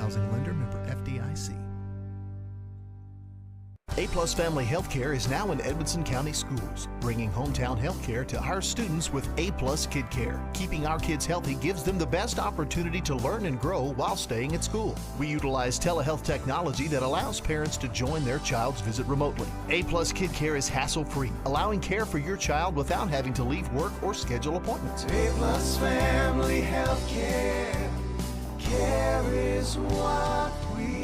housing lender, member FDIC. A-Plus Family Healthcare is now in Edmonson County Schools, bringing hometown healthcare to our students with A-Plus Kid Care. Keeping our kids healthy gives them the best opportunity to learn and grow while staying at school. We utilize telehealth technology that allows parents to join their child's visit remotely. A-Plus Kid Care is hassle-free, allowing care for your child without having to leave work or schedule appointments. A-Plus Family Healthcare, care is what we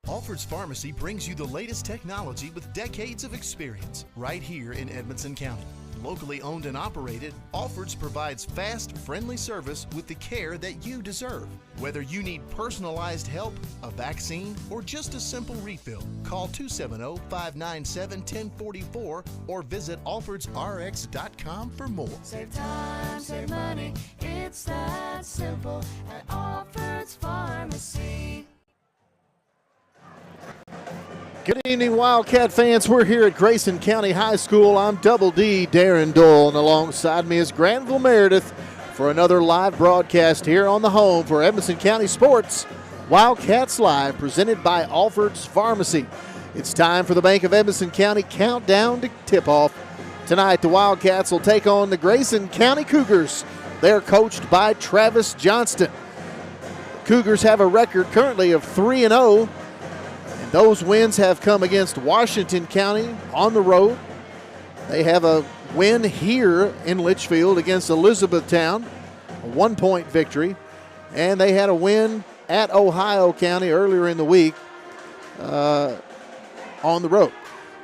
Alfred's Pharmacy brings you the latest technology with decades of experience right here in Edmonson County. Locally owned and operated, Alfred's provides fast, friendly service with the care that you deserve. Whether you need personalized help, a vaccine, or just a simple refill, call 270-597-1044 or visit alfredsrx.com for more. Save time, save money, it's that simple at Alfred's Pharmacy. Good evening, Wildcat fans. We're here at Grayson County High School. I'm Double D, Darren Dole, and alongside me is Granville Meredith for another live broadcast here on the home for Edmonson County Sports, Wildcats Live, presented by Alfred's Pharmacy. It's time for the Bank of Edmonson County countdown to tip-off. Tonight, the Wildcats will take on the Grayson County Cougars. They're coached by Travis Johnston. The Cougars have a record currently of 3-0. Those wins have come against Washington County on the road. They have a win here in Litchfield against Elizabethtown, a 1-point victory. And they had a win at Ohio County earlier in the week on the road.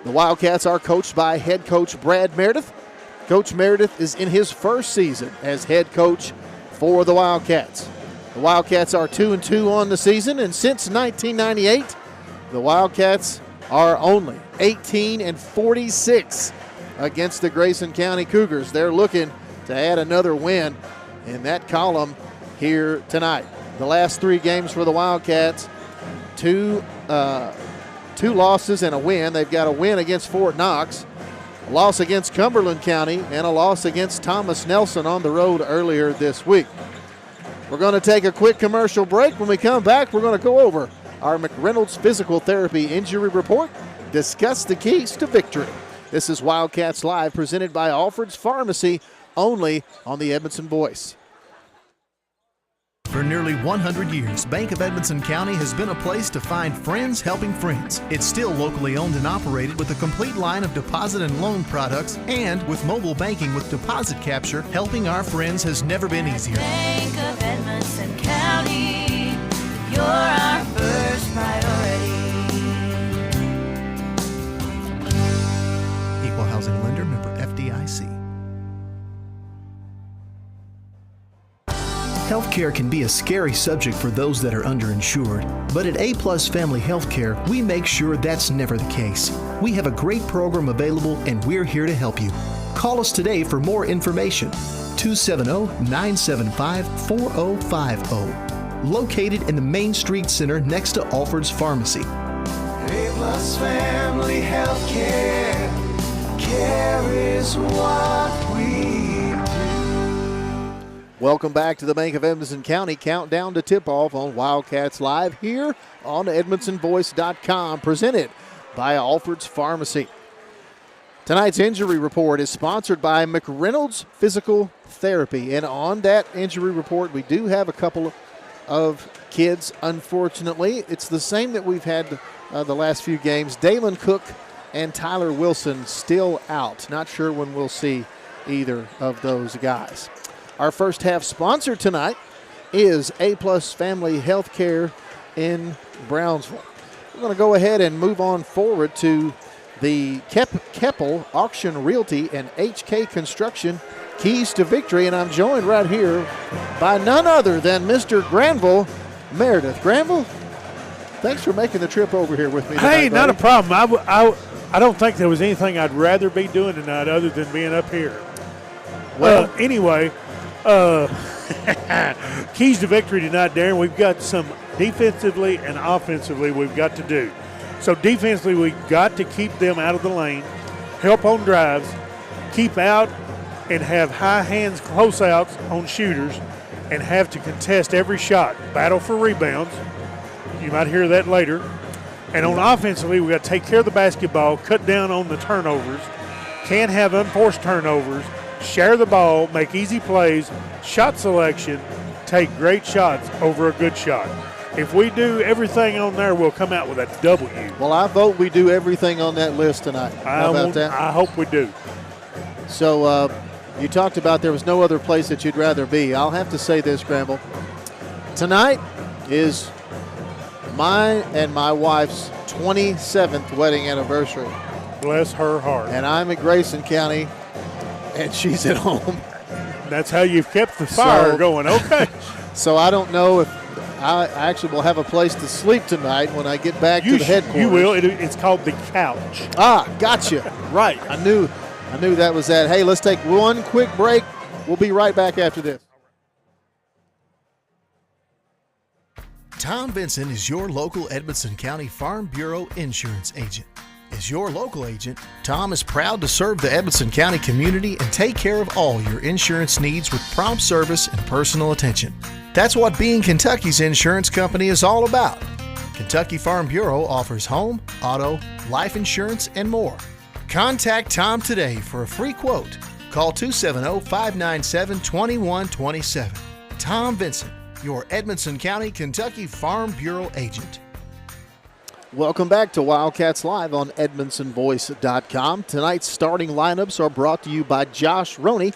The Wildcats are coached by head coach Brad Meredith. Coach Meredith is in his first season as head coach for the Wildcats. The Wildcats are 2-2 on the season, and since 1998, the Wildcats are only 18-46 against the Grayson County Cougars. They're looking to add another win in that column here tonight. The last 3 games for the Wildcats, two losses and a win. They've got a win against Fort Knox, a loss against Cumberland County, and a loss against Thomas Nelson on the road earlier this week. We're going to take a quick commercial break. When we come back, we're going to go over our McReynolds Physical Therapy Injury Report, discuss the keys to victory. This is Wildcats Live, presented by Alfred's Pharmacy, only on the Edmonson Voice. For nearly 100 years, Bank of Edmonson County has been a place to find friends helping friends. It's still locally owned and operated with a complete line of deposit and loan products, and with mobile banking with deposit capture, helping our friends has never been easier. Bank of Edmonson County, you're our first priority. Equal housing lender, member FDIC. Healthcare can be a scary subject for those that are underinsured, but at A-Plus Family Healthcare, we make sure that's never the case. We have a great program available, and we're here to help you. Call us today for more information. 270-975-4050. Located in the Main Street Center next to Alfred's Pharmacy. A-Plus Family Healthcare, care is what we Welcome back to the Bank of Edmonson County countdown to tip-off on Wildcats Live here on EdmonsonVoice.com, presented by Alfred's Pharmacy. Tonight's injury report is sponsored by McReynolds Physical Therapy, and on that injury report, we do have a couple of kids, unfortunately. It's the same that we've had the last few games. Dalen Cook and Tyler Wilson still out. Not sure when we'll see either of those guys. Our first half sponsor tonight is A-Plus Family Healthcare in Brownsville. We're going to go ahead and move on forward to the Keppel Auction Realty and HK Construction Keys to Victory, and I'm joined right here by none other than Mr. Granville Meredith. Granville, thanks for making the trip over here with me tonight, Hey, not buddy. a problem. I don't think there was anything I'd rather be doing tonight other than being up here. Well, anyway, keys to victory tonight, Darren. We've got some defensively and offensively we've got to do. So defensively, we've got to keep them out of the lane, help on drives, keep out and have high hands close outs on shooters, and have to contest every shot, battle for rebounds. You might hear that later. And on offensively, we got to take care of the basketball, cut down on the turnovers, can't have unforced turnovers, share the ball, make easy plays, shot selection, take great shots over a good shot. If we do everything on there, we'll come out with a W. Well, I vote we do everything on that list tonight. How about that? I hope we do. So you talked about there was no other place that you'd rather be. I'll have to say this, Granville. Tonight is mine and my wife's 27th wedding anniversary. Bless her heart. And I'm at Grayson County, and she's at home. That's how you've kept the fire going. Okay. So I don't know if I actually will have a place to sleep tonight when I get back to the headquarters. You will. It's called the couch. Ah, gotcha. Right. I knew that was that. Hey, let's take one quick break. We'll be right back after this. Tom Vinson is your local Edmonson County Farm Bureau insurance agent. As your local agent, Tom is proud to serve the Edmonson County community and take care of all your insurance needs with prompt service and personal attention. That's what being Kentucky's insurance company is all about. Kentucky Farm Bureau offers home, auto, life insurance, and more. Contact Tom today for a free quote. Call 270-597-2127. Tom Vinson, your Edmonson County, Kentucky Farm Bureau agent. Welcome back to Wildcats Live on EdmonsonVoice.com. Tonight's starting lineups are brought to you by Josh Roney,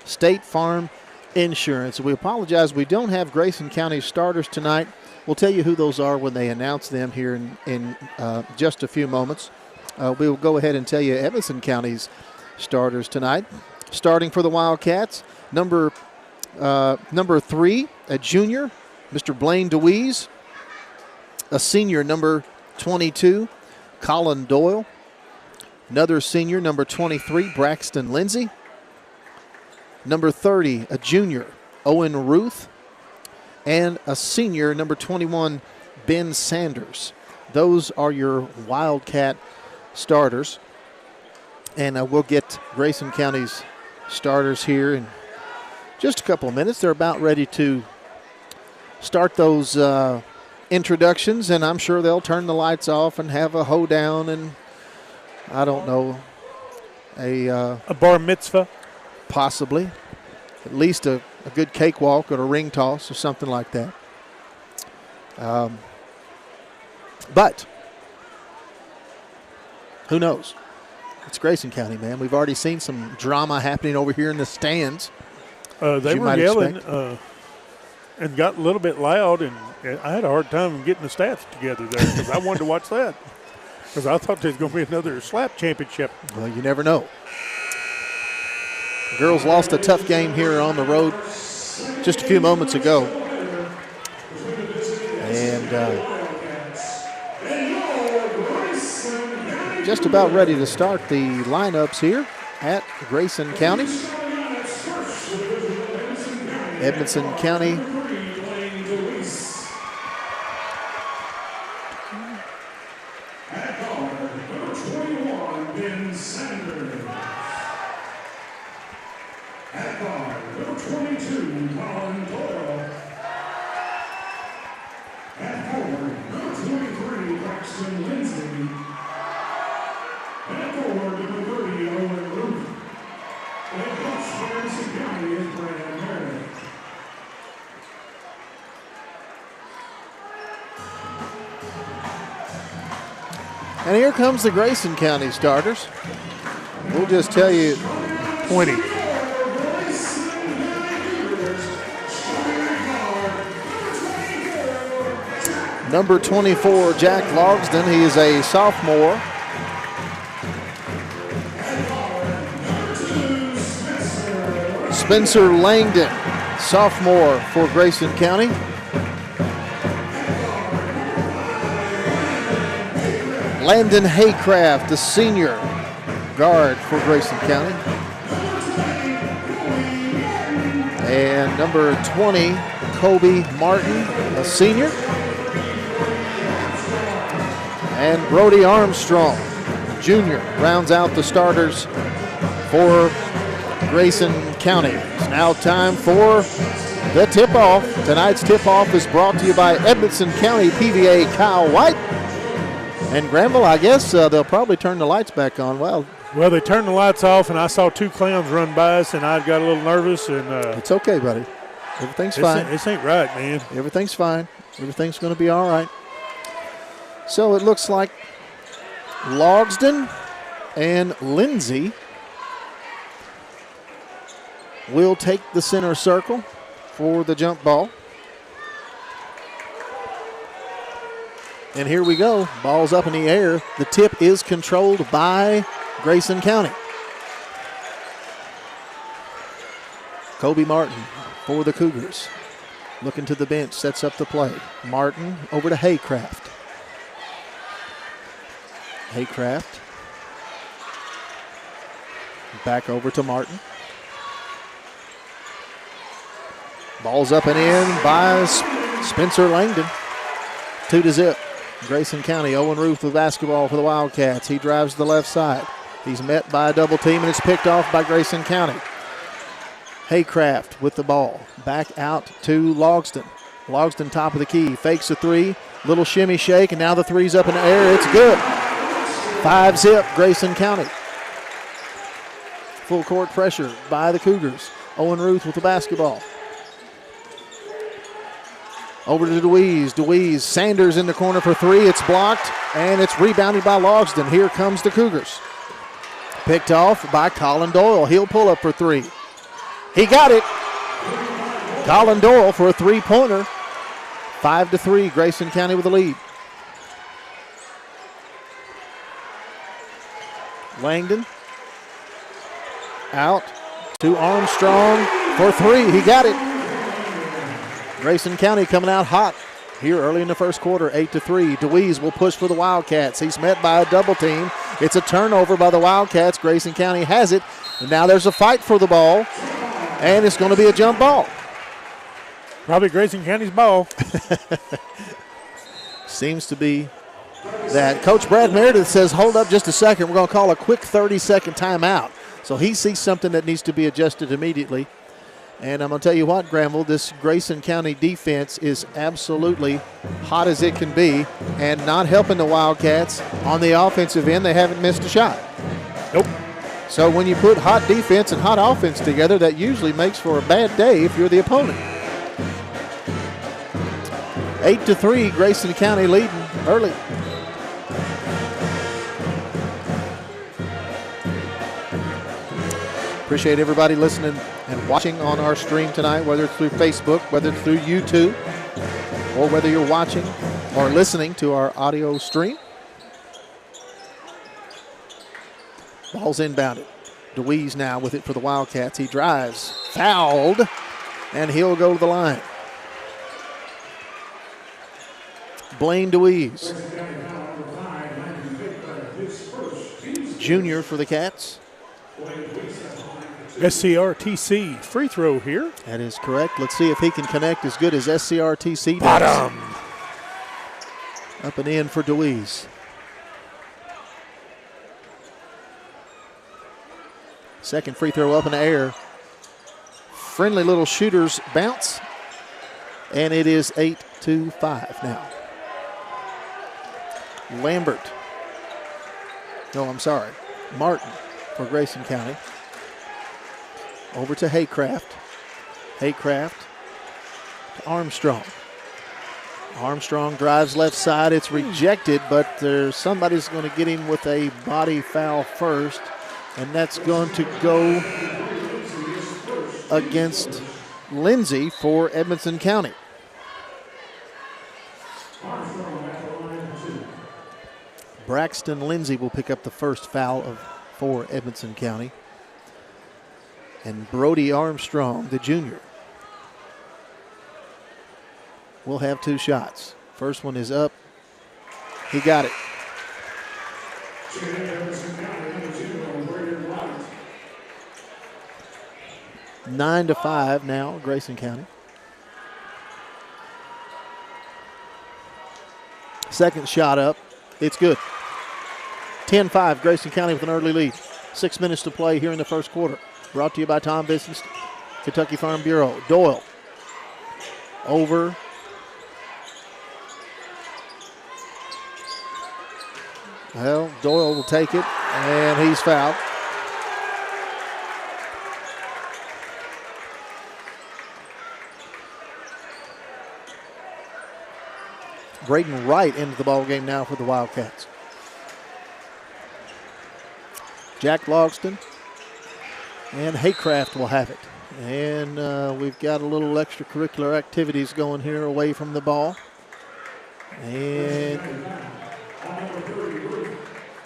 State Farm Insurance. We apologize, we don't have Grayson County starters tonight. We'll tell you who those are when they announce them here in just a few moments. We will go ahead and tell you Edmonson County's starters tonight. Starting for the Wildcats, number 3, a junior, Mr. Blaine DeWeese. A senior, number 22, Colin Doyle. Another senior, number 23, Braxton Lindsay. Number 30, a junior, Owen Ruth. And a senior, number 21, Ben Sanders. Those are your Wildcat starters. And we'll get Grayson County's starters here in just a couple of minutes. They're about ready to start those introductions, and I'm sure they'll turn the lights off and have a hoedown and, I don't know, a bar mitzvah? Possibly. At least a good cakewalk or a ring toss or something like that. But who knows? It's Grayson County, man. We've already seen some drama happening over here in the stands. They were yelling and got a little bit loud, and I had a hard time getting the stats together there because I wanted to watch that because I thought there was going to be another slap championship. Well, you never know. The girls lost a tough game here on the road just a few moments ago. And just about ready to start the lineups here at Grayson County. Edmonson County And here comes the Grayson County starters. We'll just tell you 20. Number 24, Jack Logsdon. He is a sophomore. Spencer Langdon, sophomore for Grayson County. Landon Haycraft, the senior guard for Grayson County. And number 20, Kobe Martin, a senior. And Brody Armstrong, junior, rounds out the starters for Grayson County. It's now time for the tip-off. Tonight's tip-off is brought to you by Edmonson County PVA Kyle White. And Granville, I guess they'll probably turn the lights back on. Well, they turned the lights off, and I saw two clowns run by us, and I got a little nervous. And it's okay, buddy. Everything's fine. This ain't right, man. Everything's fine. Everything's going to be all right. So it looks like Logsdon and Lindsay will take the center circle for the jump ball. And here we go. Ball's up in the air. The tip is controlled by Grayson County. Kobe Martin for the Cougars. Looking to the bench, sets up the play. Martin over to Haycraft. Haycraft. Back over to Martin. Ball's up and in by Spencer Langdon. 2-0. Grayson County, Owen Ruth with basketball for the Wildcats. He drives to the left side. He's met by a double team, and it's picked off by Grayson County. Haycraft with the ball. Back out to Logsdon. Logsdon top of the key. Fakes a three. Little shimmy shake, and now the three's up in the air. It's good. 5-zip, Grayson County. Full court pressure by the Cougars. Owen Ruth with the basketball. Over to DeWeese. DeWeese, Sanders in the corner for three. It's blocked, and it's rebounded by Logsdon. Here comes the Cougars. Picked off by Colin Doyle. He'll pull up for three. He got it. Colin Doyle for a three-pointer. 5-3, Grayson County with the lead. Langdon out to Armstrong for three. He got it. Grayson County coming out hot here early in the first quarter, 8-3. DeWeese will push for the Wildcats. He's met by a double team. It's a turnover by the Wildcats. Grayson County has it. And now there's a fight for the ball, and it's going to be a jump ball. Probably Grayson County's ball. Seems to be that. Coach Brad Meredith says, hold up just a second. We're going to call a quick 30-second timeout. So he sees something that needs to be adjusted immediately. And I'm going to tell you what, Granville, this Grayson County defense is absolutely hot as it can be and not helping the Wildcats on the offensive end. They haven't missed a shot. Nope. So when you put hot defense and hot offense together, that usually makes for a bad day if you're the opponent. 8-3, Grayson County leading early. Appreciate everybody listening and watching on our stream tonight, whether it's through Facebook, whether it's through YouTube, or whether you're watching or listening to our audio stream. Ball's inbounded. DeWeese now with it for the Wildcats. He drives, fouled, and he'll go to the line. Blaine DeWeese, junior for the Cats. SCRTC free throw here. That is correct. Let's see if he can connect as good as SCRTC does. Bottom. Up and in for DeWeese. Second free throw up in the air. Friendly little shooter's bounce. And it is 8-5 now. Lambert. No, I'm sorry. Martin for Grayson County. Over to Haycraft. Haycraft to Armstrong. Armstrong drives left side. It's rejected, but somebody's going to get him with a body foul first, and that's going to go against Lindsay for Edmonson County. Braxton Lindsay will pick up the first foul for Edmonson County. And Brody Armstrong, the junior, will have two shots. First one is up. He got it. Nine to 5 now, Grayson County. Second shot up. It's good. 10-5, Grayson County with an early lead. 6 minutes to play here in the first quarter. Brought to you by Tom Vincent's Kentucky Farm Bureau. Doyle over. Well, Doyle will take it, and he's fouled. Braden Wright into the ball game now for the Wildcats. Jack Logston and Haycraft will have it. And we've got a little extracurricular activities going here away from the ball. And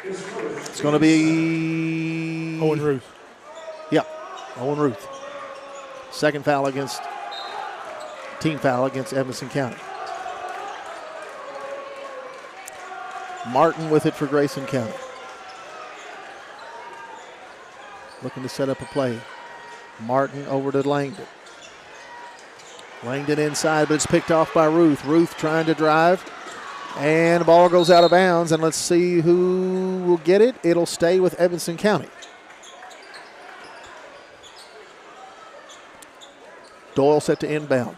it's going to be Owen Ruth. Yeah, Owen Ruth. Second foul against, team foul against Edmonson County. Martin with it for Grayson County. Looking to set up a play. Martin over to Langdon. Langdon inside, but it's picked off by Ruth. Ruth trying to drive. And the ball goes out of bounds, and let's see who will get it. It'll stay with Edmonson County. Doyle set to inbound.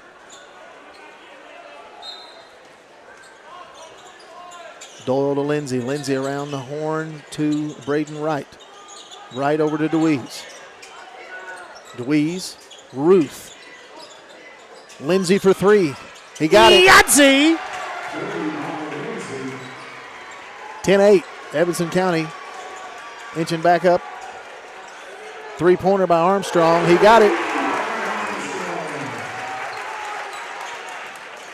Doyle to Lindsay. Lindsay around the horn to Braden Wright. Wright over to DeWeese. DeWeese, Ruth. Lindsay for three. He got it. Yahtzee! 10-8, Edmonson County inching back up. Three-pointer by Armstrong. He got it.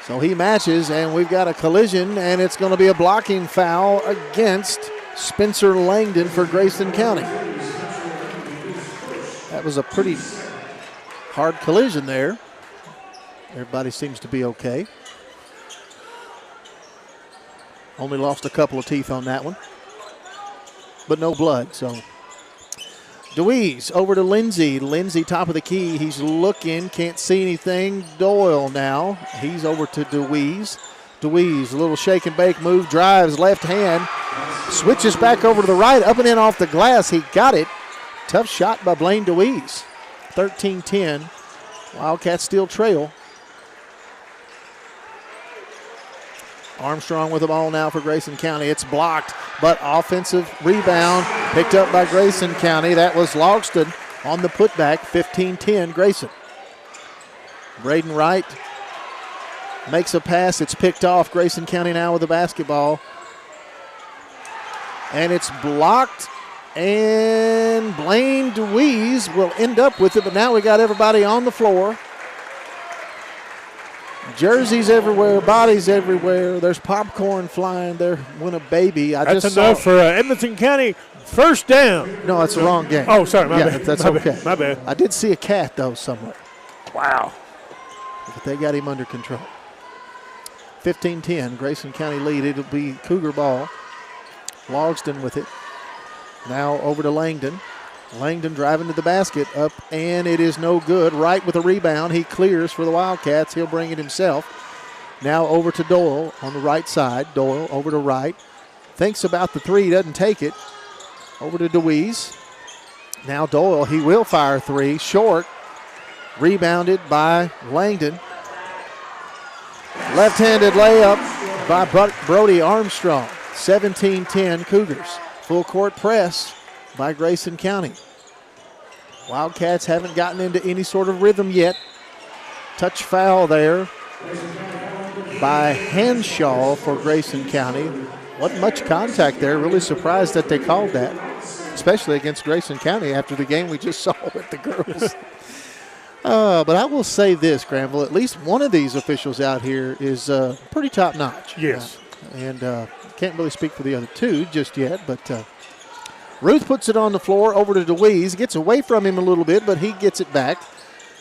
So he matches, and we've got a collision, and it's going to be a blocking foul against Spencer Langdon for Grayson County. That was a pretty hard collision there. Everybody seems to be okay. Only lost a couple of teeth on that one, but no blood. So DeWeese over to Lindsay. Lindsay top of the key. He's looking, can't see anything. Doyle now. He's over to DeWeese. DeWeese, a little shake and bake move, drives left hand, switches back over to the right, up and in off the glass. He got it. Tough shot by Blaine DeWeese. 13-10. Wildcats still trail. Armstrong with the ball now for Grayson County. It's blocked, but offensive rebound picked up by Grayson County. That was Logston on the putback. 15-10 Grayson. Braden Wright makes a pass. It's picked off. Grayson County now with the basketball. And it's blocked. And Blaine DeWeese will end up with it, but now we got everybody on the floor. Jerseys everywhere, bodies everywhere. There's popcorn flying there. When a baby. That's enough for Edmonson County. First down. No, that's the wrong game. Oh, sorry, my bad. That's my okay. Bad. My bad. I did see a cat, though, somewhere. Wow. But they got him under control. 15-10, Grayson County lead. It'll be Cougar ball. Logston with it. Now over to Langdon. Langdon driving to the basket, up, and it is no good. Wright with a rebound. He clears for the Wildcats. He'll bring it himself. Now over to Doyle on the right side. Doyle over to Wright. Thinks about the three, doesn't take it. Over to DeWeese. Now Doyle, he will fire three. Short. Rebounded by Langdon. Left-handed layup by Brody Armstrong. 17-10 Cougars. Full court press by Grayson County. Wildcats haven't gotten into any sort of rhythm yet. Touch foul there by Henshaw for Grayson County. Wasn't much contact there. Really surprised that they called that, especially against Grayson County after the game we just saw with the girls. But I will say this, Granville, at least one of these officials out here is pretty top-notch. Yes. And can't really speak for the other two just yet, but Ruth puts it on the floor over to DeWeese. Gets away from him a little bit, but he gets it back.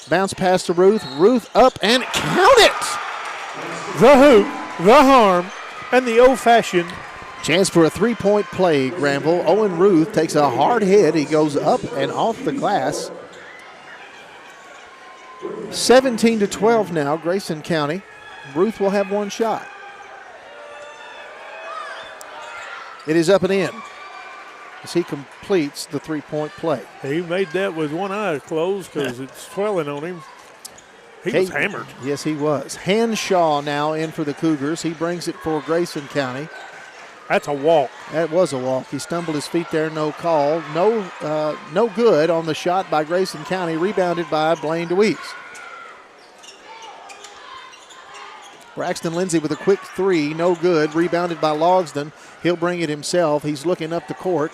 Bounce pass to Ruth. Ruth up and count it! The hoop, the harm, and the old-fashioned. Chance for a three-point play, Granville. Owen Ruth takes a hard hit. He goes up and off the glass. 17-12 now, Grayson County. Ruth will have one shot. It is up and in as he completes the three-point play. He made that with one eye closed because it's swelling on him. He was hammered. Yes, he was. Hanshaw now in for the Cougars. He brings it for Grayson County. That's a walk. That was a walk. He stumbled his feet there, no call. No good on the shot by Grayson County, rebounded by Blaine DeWeese. Braxton Lindsay with a quick three, no good, rebounded by Logsdon. He'll bring it himself. He's looking up the court.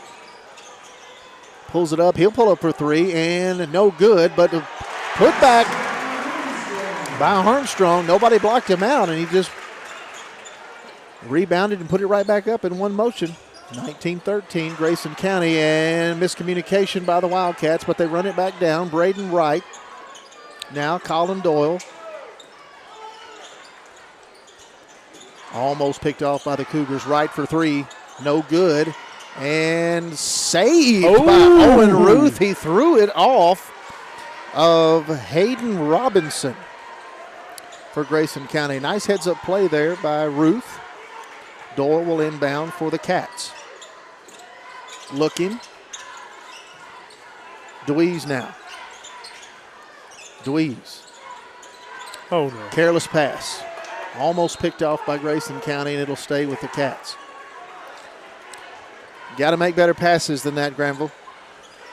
Pulls it up. He'll pull up for three, and no good, but put back by Armstrong. Nobody blocked him out, and he just rebounded and put it right back up in one motion. 19-13, Grayson County, and miscommunication by the Wildcats, but they run it back down. Braden Wright. Now Colin Doyle. Almost picked off by the Cougars. Wright for three. No good. And saved by Owen Ruth. He threw it off of Hayden Robinson for Grayson County. Nice heads-up play there by Ruth. Doyle will inbound for the Cats. Looking. DeWeese now. DeWeese. Oh, no. Careless pass. Almost picked off by Grayson County, and it'll stay with the Cats. Got to make better passes than that, Granville.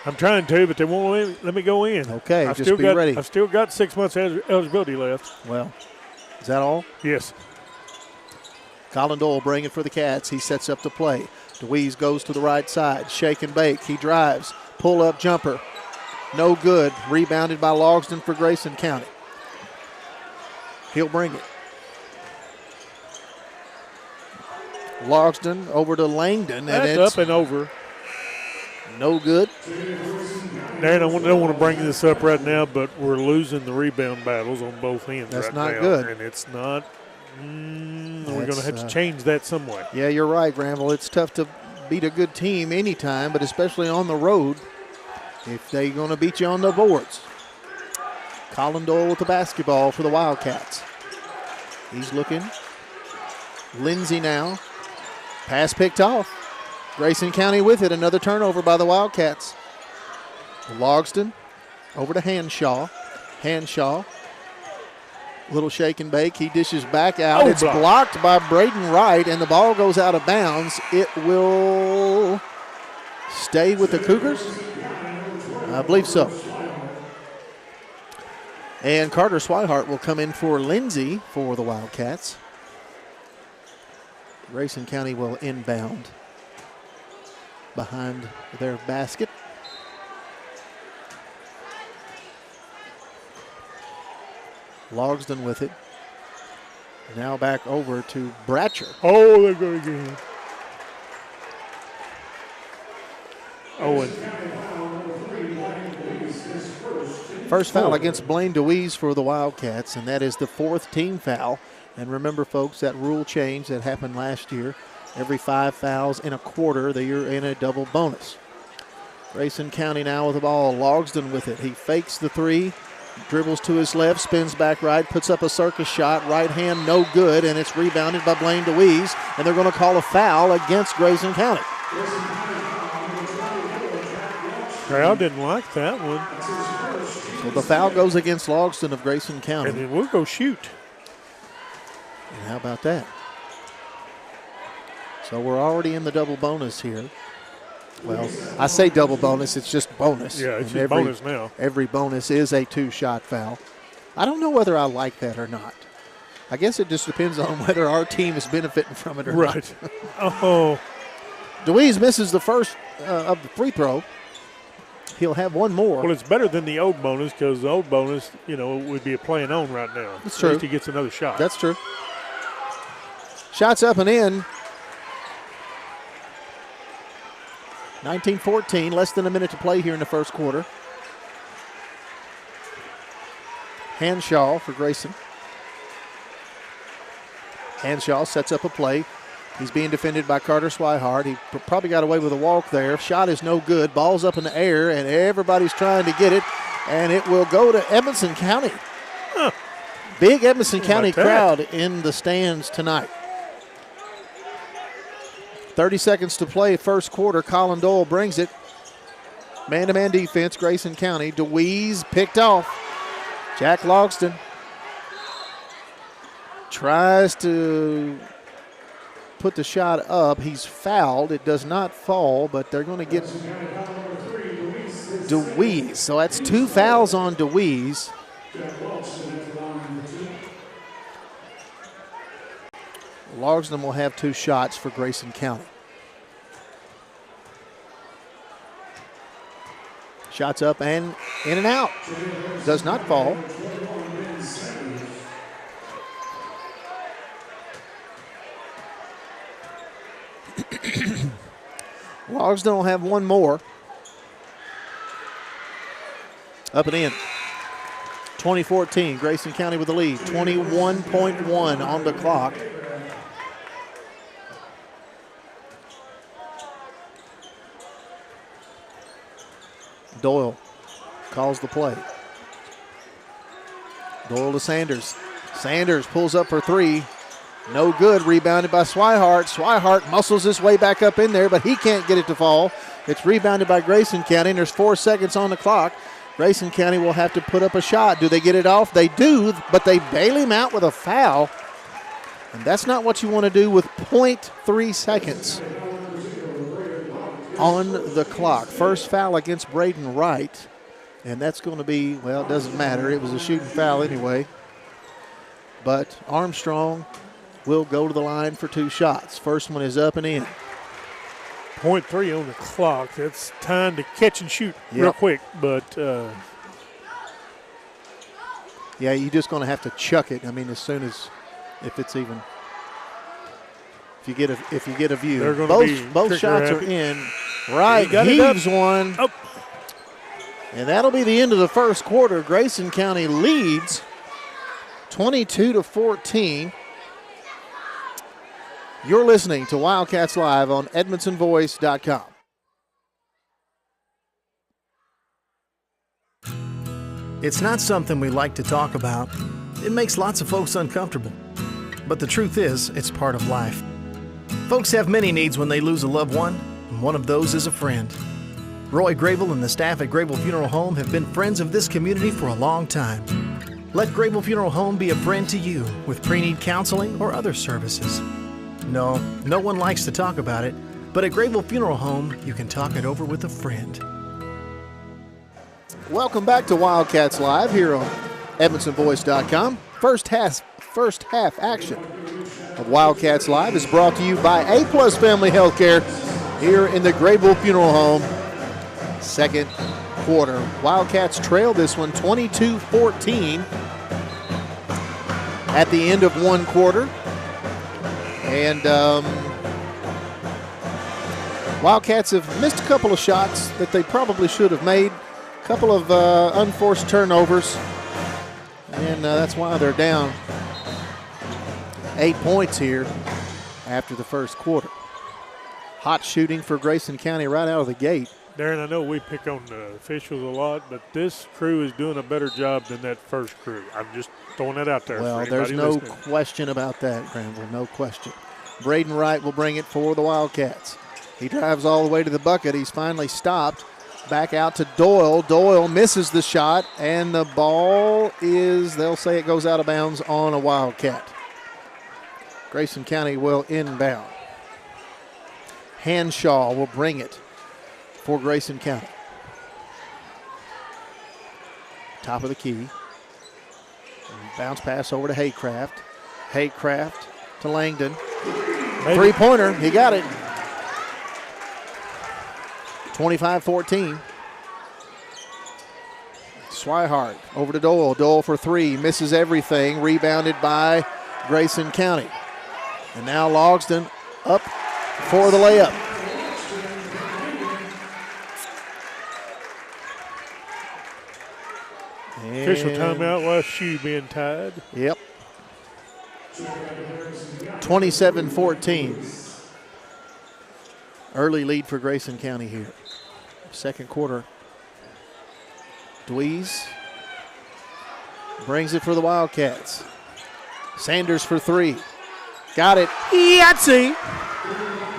I'm trying to, but they won't let me go in. Okay, just be ready. I've still got 6 months eligibility left. Well, is that all? Yes. Colin Doyle bringing for the Cats. He sets up the play. DeWeese goes to the right side. Shake and bake. He drives. Pull-up jumper. No good. Rebounded by Logsdon for Grayson County. He'll bring it. Logsdon over to Langdon. And That's it's up and over. No good. Darren, I don't want to bring this up right now, but we're losing the rebound battles on both ends That's right not now. good. And it's not we're going to have to change that some way. Yeah, you're right, Granville. It's tough to beat a good team anytime, but especially on the road if they're going to beat you on the boards. Colin Doyle with the basketball for the Wildcats. He's looking. Lindsay now. Pass picked off. Grayson County with it. Another turnover by the Wildcats. Logsdon over to Hanshaw. Hanshaw. Little shake and bake. He dishes back out. It's blocked by Braden Wright, and the ball goes out of bounds. It will stay with the Cougars? I believe so. And Carter Swihart will come in for Lindsay for the Wildcats. Grayson County will inbound behind their basket. Logsdon with it. Now back over to Bratcher. Oh, they're going again. Owen. First foul against Blaine DeWeese for the Wildcats, and that is the fourth team foul. And remember, folks, that rule change that happened last year. Every 5 fouls in a quarter, you're in a double bonus. Grayson County now with the ball. Logsdon with it. He fakes the three. Dribbles to his left, spins back right, puts up a circus shot, right hand no good, and it's rebounded by Blaine DeWeese, and they're going to call a foul against Grayson County. Crowd didn't like that one. So the foul goes against Logsdon of Grayson County. And then we'll go shoot. And how about that? So we're already in the double bonus here. Well, I say double bonus, it's just bonus. Yeah, it's just bonus now. Every bonus is a 2-shot foul. I don't know whether I like that or not. I guess it just depends on whether our team is benefiting from it or not. Right. Oh. DeWeese misses the first of the free throw. He'll have one more. Well, it's better than the old bonus because the old bonus, would be a playing on right now. That's true. At least he gets another shot. That's true. Shots up and in. 19-14, less than a minute to play here in the first quarter. Hanshaw for Grayson. Hanshaw sets up a play. He's being defended by Carter Swihart. He probably got away with a walk there. Shot is no good. Ball's up in the air, and everybody's trying to get it, and it will go to Edmonson County. Huh. Big Edmonson County crowd in the stands tonight. 30 seconds to play, first quarter. Colin Doyle brings it. Man-to-man defense, Grayson County. DeWeese picked off. Jack Logsdon Tries to put the shot up. He's fouled. It does not fall, but they're going to get DeWeese. So that's 2 fouls on DeWeese. Logsdon will have 2 shots for Grayson County. Shots up and in and out. Does not fall. Logsdon will have 1 more. Up and in. 2014, Grayson County with the lead. 21.1 on the clock. Doyle calls the play. Doyle to Sanders. Sanders pulls up for 3. No good. Rebounded by Swihart. Swihart muscles his way back up in there, but he can't get it to fall. It's rebounded by Grayson County, and there's 4 seconds on the clock. Grayson County will have to put up a shot. Do they get it off? They do, but they bail him out with a foul. And that's not what you want to do with 0.3 seconds on the clock. First foul against Braden Wright. And that's going to be, well, it doesn't matter. It was a shooting foul anyway. But Armstrong will go to the line for 2 shots. First one is up and in. 0.3 on the clock. That's time to catch and shoot real quick. But yeah, you're just going to have to chuck it. I mean, as soon as, if it's even, if you get a view. Both shots are in. Right, heaves one. Oh. And that'll be the end of the first quarter. Grayson County leads 22-14. You're listening to Wildcats Live on EdmondsonVoice.com. It's not something we like to talk about. It makes lots of folks uncomfortable. But the truth is, it's part of life. Folks have many needs when they lose a loved one, and one of those is a friend. Roy Grable and the staff at Grable Funeral Home have been friends of this community for a long time. Let Grable Funeral Home be a friend to you with pre-need counseling or other services. No one likes to talk about it, but at Grable Funeral Home, you can talk it over with a friend. Welcome back to Wildcats Live here on EdmondsonVoice.com. First half action of Wildcats Live is brought to you by A-Plus Family Healthcare here in the Grable Funeral Home. Second quarter. Wildcats trail this one 22-14 at the end of one quarter. And Wildcats have missed a couple of shots that they probably should have made. A couple of unforced turnovers. And that's why they're down 8 points here after the first quarter. Hot shooting for Grayson County right out of the gate. Darren, I know we pick on the officials a lot, but this crew is doing a better job than that first crew. I'm just throwing that out there. Well, there's no question about that, Granville, no question. Braden Wright will bring it for the Wildcats. He drives all the way to the bucket. He's finally stopped. Back out to Doyle. Doyle misses the shot, and the ball is, they'll say it goes out of bounds on a Wildcat. Grayson County will inbound. Hanshaw will bring it for Grayson County. Top of the key. Bounce pass over to Haycraft. Haycraft to Langdon. Three-pointer, he got it. 25-14. Swihart over to Doyle. Doyle for 3, misses everything. Rebounded by Grayson County. And now Logsdon up for the layup. Official timeout while shoe being tied. Yep. 27-14. Early lead for Grayson County here. Second quarter. Dweez brings it for the Wildcats. Sanders for 3. Got it. Yahtzee!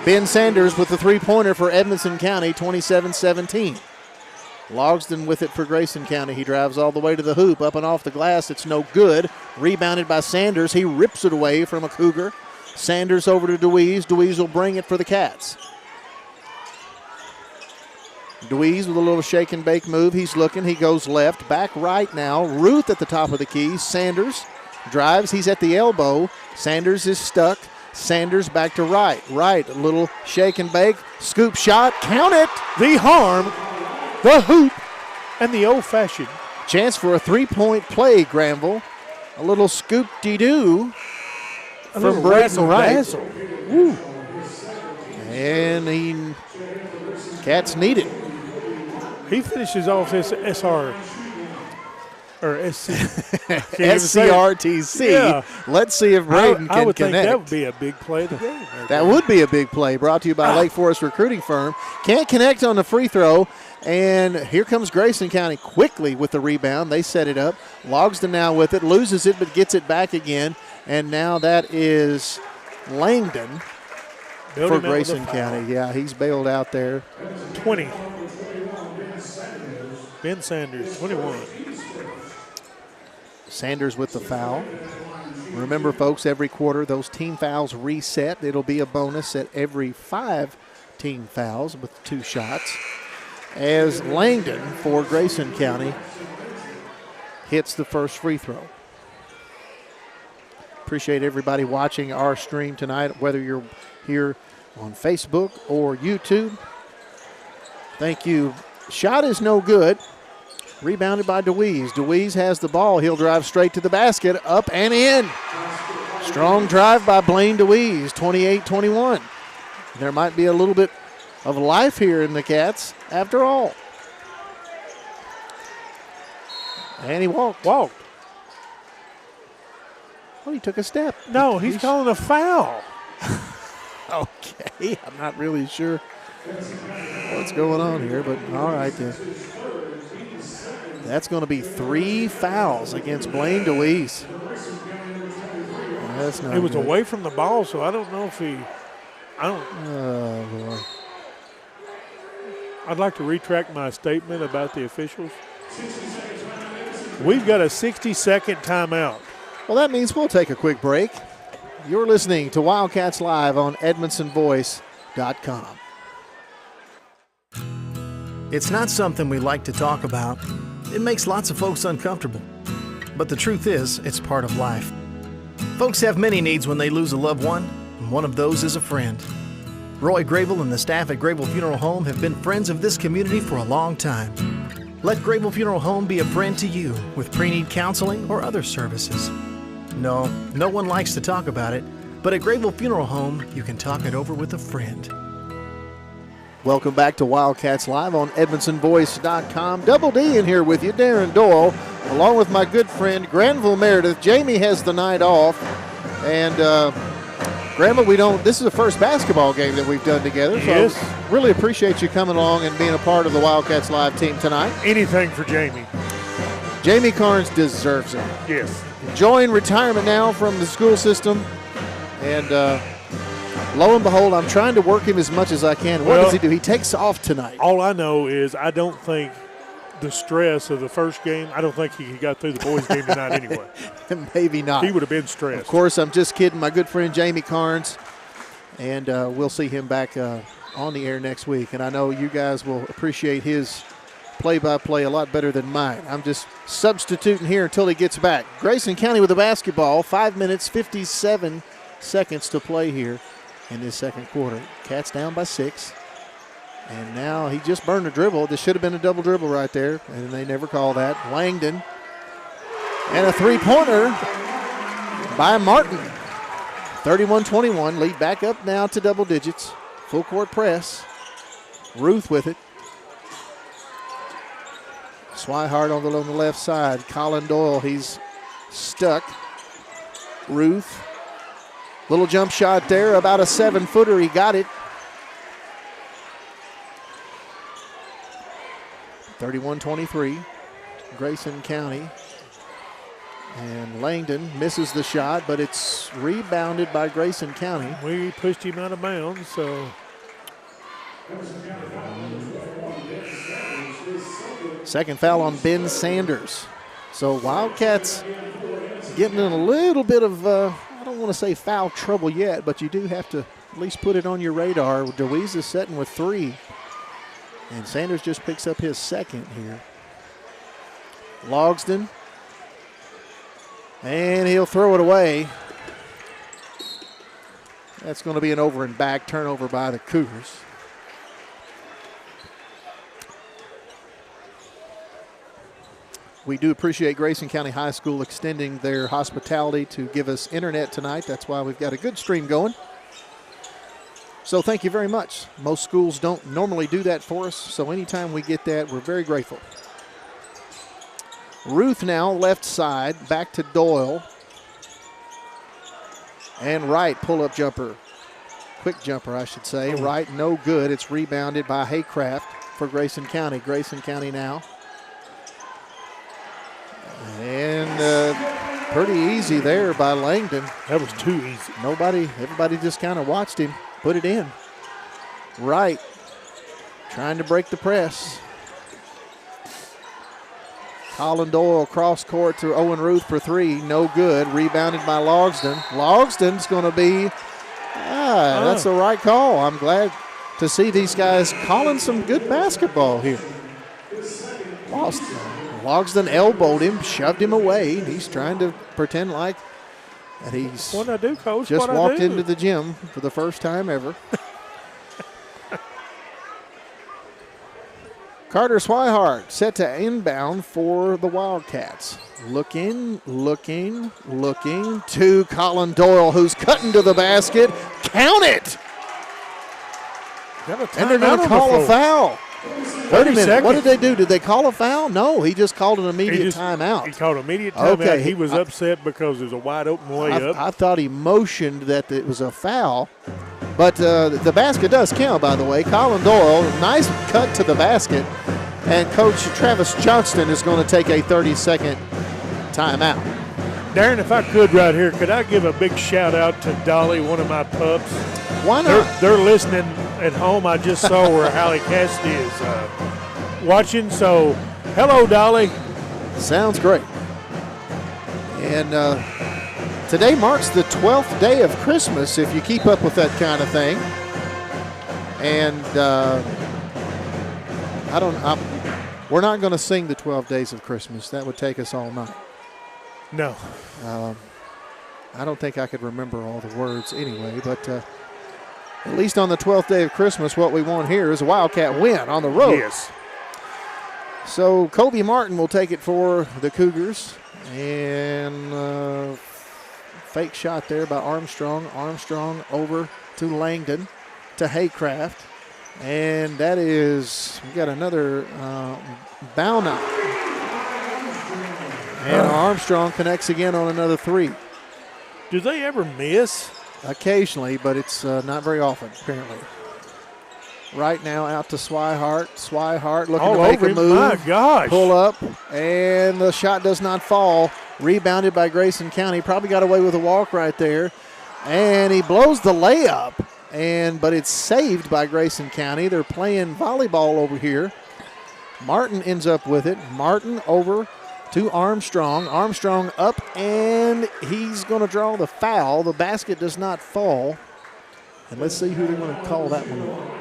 Ben Sanders with the three-pointer for Edmondson County, 27-17. Logsdon with it for Grayson County. He drives all the way to the hoop, up and off the glass. It's no good. Rebounded by Sanders. He rips it away from a Cougar. Sanders over to DeWeese. DeWeese will bring it for the Cats. DeWeese with a little shake and bake move. He's looking. He goes left. Back right now. Ruth at the top of the key. Sanders drives. He's at the elbow. Sanders is stuck. Sanders back to right. Right. A little shake and bake. Scoop shot. Count it. The harm, the hoop, and the old-fashioned. Chance for a three-point play, Granville. A little scoop-de-doo from Brayson Wright. Woo. And Cats need it. He finishes off his SR or SC. SCRTC. Yeah. Let's see if Braden I can would connect. think that would be a big play of the game. That would be a big play, brought to you by Lake Forest Recruiting Firm. Can't connect on the free throw, and here comes Grayson County quickly with the rebound. They set it up. Logsdon now with it, loses it, but gets it back again, and now that is Langdon for Grayson County. Yeah, he's bailed out there. 20. Ben Sanders, 21. Sanders with the foul. Remember, folks, every quarter those team fouls reset. It'll be a bonus at every 5 team fouls with 2 shots. As Langdon for Grayson County hits the first free throw. Appreciate everybody watching our stream tonight, whether you're here on Facebook or YouTube. Thank you. Shot is no good. Rebounded by DeWeese. DeWeese has the ball. He'll drive straight to the basket, up and in. Strong drive by Blaine DeWeese, 28-21. There might be a little bit of life here in the Cats after all. And he walked. Walked. Well, he took a step. No, he's calling a foul. Okay, I'm not really sure what's going on here, but all right then. That's going to be 3 fouls against Blaine DeWeese. That's not It was good. away from the ball, so I don't know if he – Oh, boy. I'd like to retract my statement about the officials. We've got a 60-second timeout. Well, that means we'll take a quick break. You're listening to Wildcats Live on EdmondsonVoice.com. It's not something we like to talk about. It makes lots of folks uncomfortable. But the truth is, it's part of life. Folks have many needs when they lose a loved one, and one of those is a friend. Roy Grable and the staff at Grable Funeral Home have been friends of this community for a long time. Let Grable Funeral Home be a friend to you with pre-need counseling or other services. No one likes to talk about it, but at Grable Funeral Home, you can talk it over with a friend. Welcome back to Wildcats Live on EdmondsonVoice.com. Double D in here with you, Darren Doyle, along with my good friend Granville Meredith. Jamie has the night off, and Granville, this is the first basketball game that we've done together, so Yes. really appreciate you coming along and being a part of the Wildcats Live team tonight. Anything for Jamie. Jamie Carnes deserves it. Yes. Enjoying retirement now from the school system, and lo and behold, I'm trying to work him as much as I can. What does he do? He takes off tonight. All I know is I don't think the stress of the first game, I don't think he got through the boys' game tonight anyway. Maybe not. He would have been stressed. Of course, I'm just kidding. My good friend Jamie Carnes, and we'll see him back on the air next week. And I know you guys will appreciate his play-by-play a lot better than mine. I'm just substituting here until he gets back. Grayson County with the basketball. 5 minutes, 57 seconds to play here in this second quarter. Cats down by 6. And now he just burned a dribble. This should have been a double dribble right there, and they never call that. Langdon. And a three-pointer by Martin. 31-21. Lead back up now to double digits. Full court press. Ruth with it. Swihart on the left side. Colin Doyle, he's stuck. Ruth. Little jump shot there, about a 7-footer. He got it. 31-23. Grayson County. And Langdon misses the shot, but it's rebounded by Grayson County. We pushed him out of bounds, so. Second foul on Ben Sanders. So Wildcats getting in a little bit of, I don't want to say foul trouble yet, but you do have to at least put it on your radar. DeWeese is setting with 3. And Sanders just picks up his second here. Logsdon. And he'll throw it away. That's going to be an over and back turnover by the Cougars. We do appreciate Grayson County High School extending their hospitality to give us internet tonight. That's why we've got a good stream going. So thank you very much. Most schools don't normally do that for us, so anytime we get that, we're very grateful. Ruth now left side, back to Doyle. And Wright, pull-up jumper. Quick jumper, I should say. Wright, no good. It's rebounded by Haycraft for Grayson County. Grayson County now. And pretty easy there by Langdon. That was too easy. Everybody just kind of watched him put it in. Wright trying to break the press. Colin Doyle cross court to Owen Ruth for 3. No good. Rebounded by Logsdon. Logsdon's going to be, that's the right call. I'm glad to see these guys calling some good basketball here. Logsdon elbowed him, shoved him away. He's trying to pretend like that he's What'd I do, Coach? just What'd I walked do? into the gym for the first time ever. Carter Swihart set to inbound for the Wildcats. Looking to Colin Doyle, who's cutting to the basket. Count it! And they're going to call a foul. Wait a minute. Seconds. What did they do? Did they call a foul? No, he just called an immediate timeout. He called immediate timeout. Okay, He was upset because it was a wide open layup. I thought he motioned that it was a foul. But the basket does count, by the way. Colin Doyle, nice cut to the basket. And Coach Travis Johnston is going to take a 30-second timeout. Darren, if I could right here, could I give a big shout out to Dolly, one of my pups? Why not? They're listening at home. I just saw where Hallie Cassidy is watching. So, hello, Dolly. Sounds great. And today marks the 12th day of Christmas, if you keep up with that kind of thing. And we're not going to sing the 12 days of Christmas. That would take us all night. No. I don't think I could remember all the words anyway, but at least on the 12th day of Christmas, what we want here is a Wildcat win on the road. Yes. So Kobe Martin will take it for the Cougars. And fake shot there by Armstrong. Armstrong over to Langdon to Haycraft. And that is, we got another bound out. And Armstrong connects again on another 3. Do they ever miss? Occasionally, but it's not very often, apparently. Right now out to Swihart. Swihart looking All to make over a him. move. My gosh. Pull up, and the shot does not fall. Rebounded by Grayson County. Probably got away with a walk right there. And he blows the layup, but it's saved by Grayson County. They're playing volleyball over here. Martin ends up with it. Martin over to Armstrong. Armstrong up, and he's going to draw the foul. The basket does not fall. And let's see who they're going to call that one on.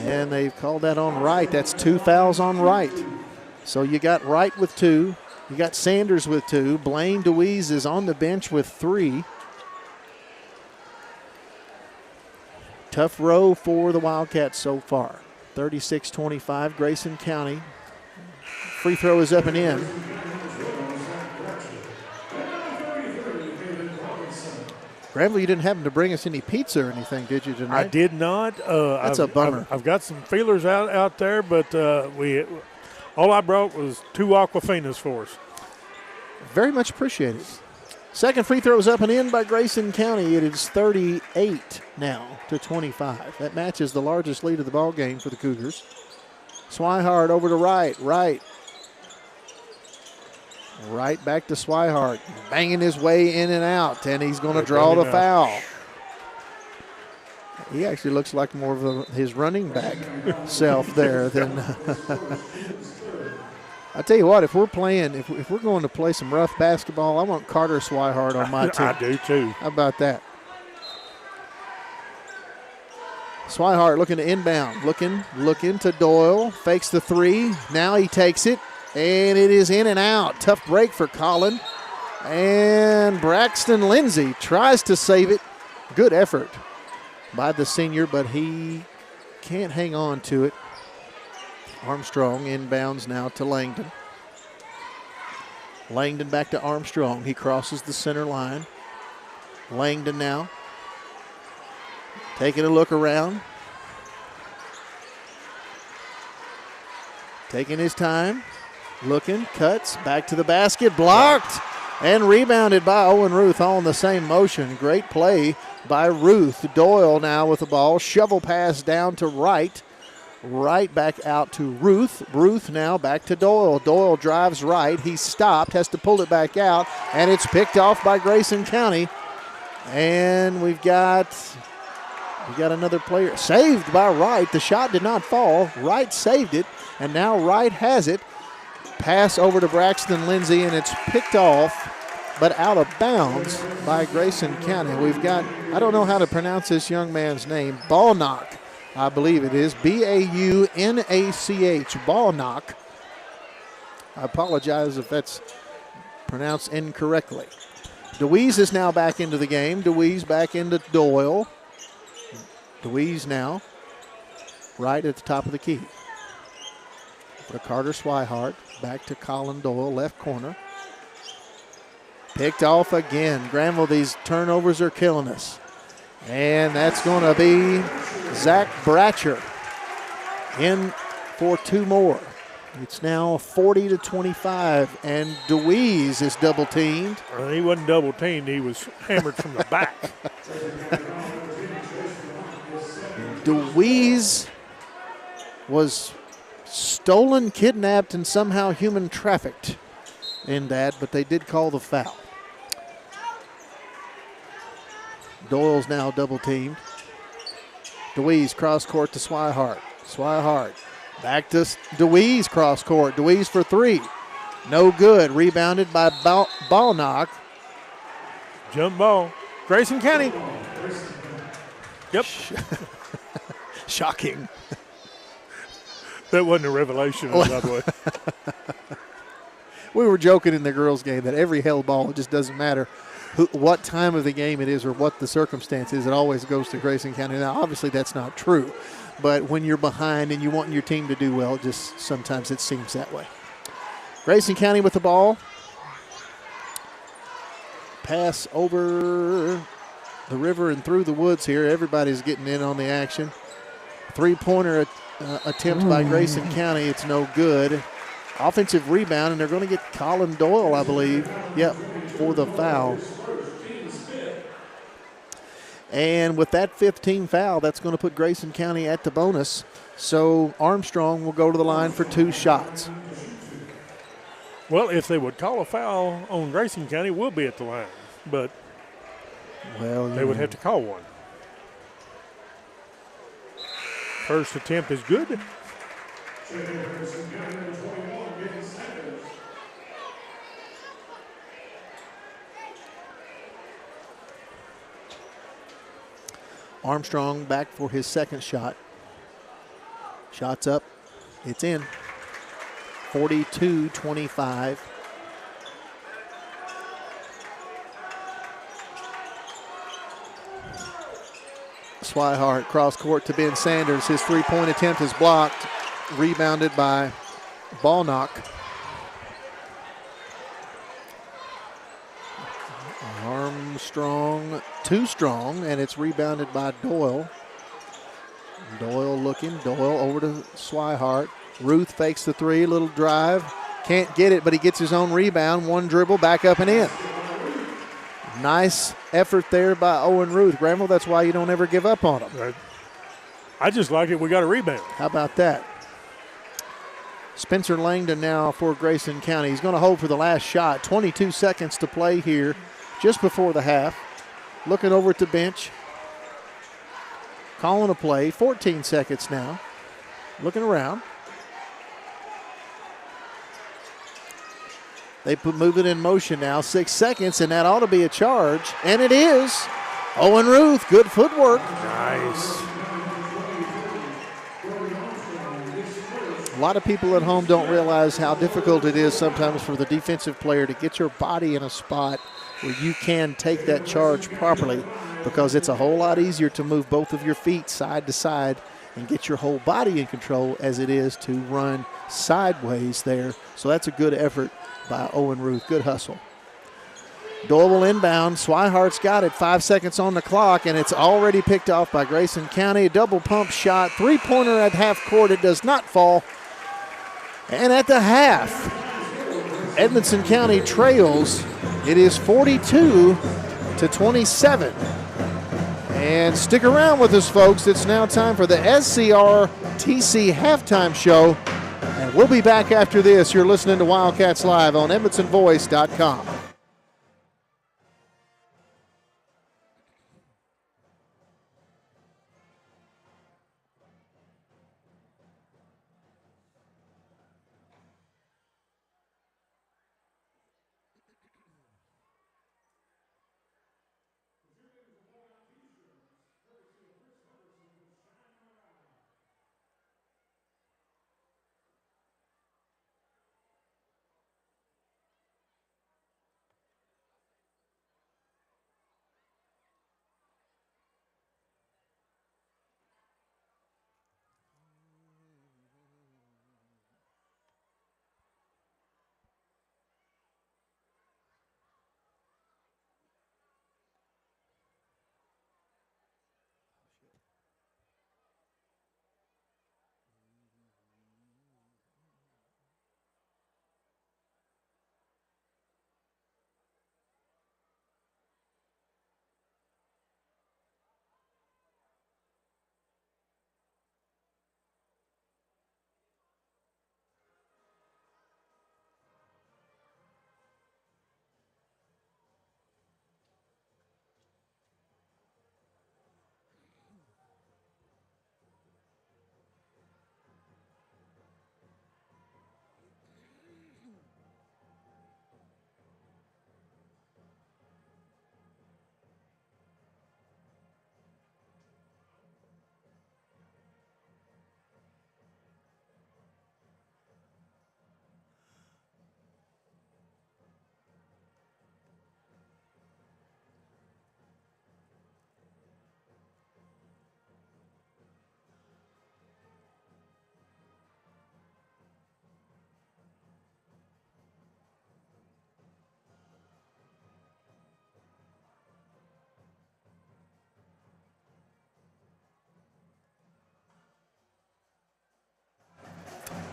And they've called that on Wright. That's 2 fouls on Wright. So you got Wright with 2. You got Sanders with 2. Blaine DeWeese is on the bench with 3. Tough row for the Wildcats so far. 36-25, Grayson County. Free throw is up and in. Granville, you didn't happen to bring us any pizza or anything, did you, tonight? I did not. That's a bummer. I've got some feelers out there, but all I brought was 2 Aquafinas for us. Very much appreciated. Second free throw is up and in by Grayson County. It is 38 now to 25. That matches the largest lead of the ball game for the Cougars. Swihart over to Wright. Right back to Swihart, banging his way in and out, and he's going to draw the foul. He actually looks like more of his running back self there than. I tell you what, if we're going to play some rough basketball, I want Carter Swihart on my team. I do too. How about that? Swihart looking to inbound, looking to Doyle, fakes the three. Now he takes it, and it is in and out. Tough break for Colin. And Braxton Lindsay tries to save it. Good effort by the senior, but he can't hang on to it. Armstrong inbounds now to Langdon. Langdon back to Armstrong. He crosses the center line. Langdon now taking a look around. Taking his time. Looking, cuts, back to the basket, blocked, and rebounded by Owen Ruth all in the same motion. Great play by Ruth. Doyle now with the ball. Shovel pass down to Wright. Right back out to Ruth. Ruth now back to Doyle. Doyle drives right. He's stopped, has to pull it back out, and it's picked off by Grayson County. And we've got another player. Saved by Wright. The shot did not fall. Wright saved it, and now Wright has it. Pass over to Braxton Lindsay, and it's picked off, but out of bounds by Grayson County. We've got, I don't know how to pronounce this young man's name, Balnock. I believe it is Baunach. Balnock. I apologize if that's pronounced incorrectly. DeWeese is now back into the game. DeWeese back into Doyle. DeWeese now right at the top of the key. For Carter Swihart. Back to Colin Doyle, left corner. Picked off again. Granville, these turnovers are killing us. And that's going to be Zach Bratcher in for two more. It's now 40-25, and DeWeese is double teamed. He wasn't double teamed. He was hammered from the back. DeWeese was stolen, kidnapped, and somehow human trafficked in that, but they did call the foul. Doyle's now double teamed. DeWeese cross court to Swihart. Swihart back to DeWeese cross court. DeWeese for three. No good. Rebounded by Balnock. Jump ball. Grayson County. Yep. Shocking. That wasn't a revelation, by the way. We were joking in the girls' game that every held ball, it just doesn't matter what time of the game it is or what the circumstance is, it always goes to Grayson County. Now, obviously, that's not true. But when you're behind and you want your team to do well, just sometimes it seems that way. Grayson County with the ball. Pass over the river and through the woods here. Everybody's getting in on the action. Three-pointer attempt by Grayson County. It's no good. Offensive rebound, and they're going to get Colin Doyle, I believe. Yep, for the foul. And with that 15 foul, that's going to put Grayson County at the bonus. So Armstrong will go to the line for two shots. Well, if they would call a foul on Grayson County, we'll be at the line. But they would have to call one. First attempt is good. Armstrong back for his second shot. Shots up. It's in. 42-25. Swihart cross court to Ben Sanders. His three-point attempt is blocked. Rebounded by Balnock. Armstrong too strong, and it's rebounded by Doyle. Doyle looking. Doyle over to Swihart. Ruth fakes the three. Little drive. Can't get it, but he gets his own rebound. One dribble, back up and in. Nice effort there by Owen Ruth. Granville, that's why you don't ever give up on him. Right. I just like it. We got a rebound. How about that? Spencer Langdon now for Grayson County. He's going to hold for the last shot. 22 seconds to play here just before the half. Looking over at the bench. calling a play. 14 seconds now. Looking around. They move it in motion now. 6 seconds, and that ought to be a charge. And it is. Owen Ruth, good footwork. Nice. A lot of people at home don't realize how difficult it is sometimes for the defensive player to get your body in a spot where you can take that charge properly, because it's a whole lot easier to move both of your feet side to side and get your whole body in control as it is to run sideways there. So that's a good effort by Owen Ruth. Good hustle. Doyle will inbound. Swihart's got it. 5 seconds on the clock, and it's already picked off by Grayson County. A double pump shot. Three-pointer at half court. It does not fall. And at the half, Edmonson County trails. It is 42-27. And stick around with us, folks. It's now time for the SCR-TC halftime show. And we'll be back after this. You're listening to Wildcats Live on EdmonsonVoice.com.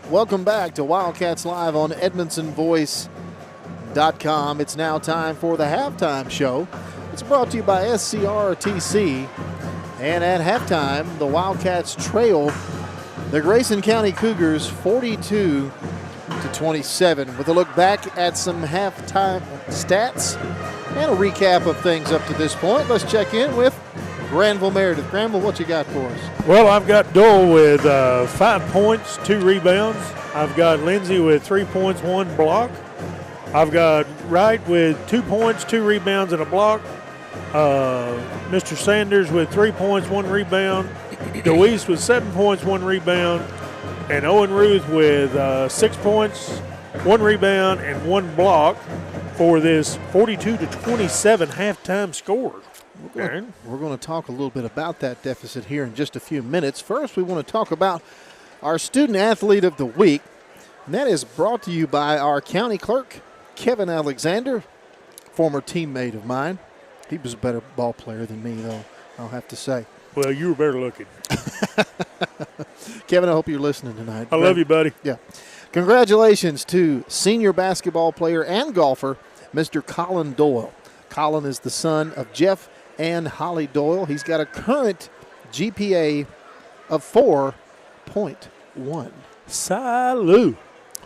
Welcome back to Wildcats Live on EdmondsonVoice.com. It's now time for the halftime show. It's brought to you by SCRTC. And at halftime, the Wildcats trail the Grayson County Cougars 42-27. With a look back at some halftime stats and a recap of things up to this point, let's check in with Granville Meredith. Granville, what you got for us? Well, I've got Dole with 5 points, 2 rebounds. I've got Lindsay with 3 points, 1 block. I've got Wright with 2 points, 2 rebounds, and a block. Mr. Sanders with 3 points, 1 rebound. DeWeese with 7 points, 1 rebound. And Owen Ruth with 6 points, 1 rebound, and 1 block for this 42-27 halftime score. We're going to talk a little bit about that deficit here in just a few minutes. First, we want to talk about our Student Athlete of the Week, and that is brought to you by our county clerk, Kevin Alexander, former teammate of mine. He was a better ball player than me, though, I'll have to say. Well, you were better looking. Kevin, I hope you're listening tonight. I love you, buddy. Yeah. Congratulations to senior basketball player and golfer, Mr. Colin Doyle. Colin is the son of Jeff and Holly Doyle. He's got a current GPA of 4.1. Salute.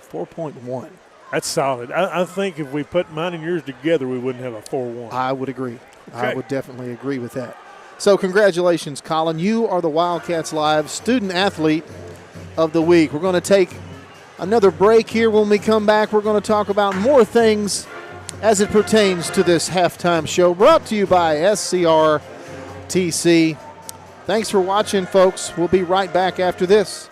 4.1. That's solid. I think if we put mine and yours together, we wouldn't have a 4-1. I would agree. Okay. I would definitely agree with that. So congratulations, Colin. You are the Wildcats Live Student Athlete of the Week. We're going to take another break here. When we come back, we're going to talk about more things as it pertains to this halftime show, brought to you by SCRTC. Thanks for watching, folks. We'll be right back after this.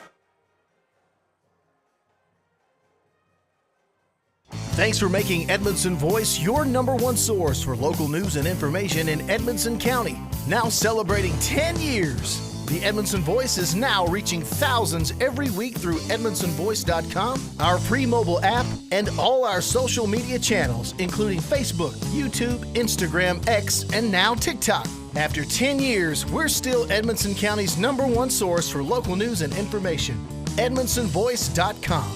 Thanks for making Edmondson Voice your #1 source for local news and information in Edmondson County. Now celebrating 10 years. The Edmondson Voice is now reaching thousands every week through EdmondsonVoice.com, our free mobile app, and all our social media channels, including Facebook, YouTube, Instagram, X, and now TikTok. After 10 years, we're still Edmondson County's #1 source for local news and information. EdmondsonVoice.com.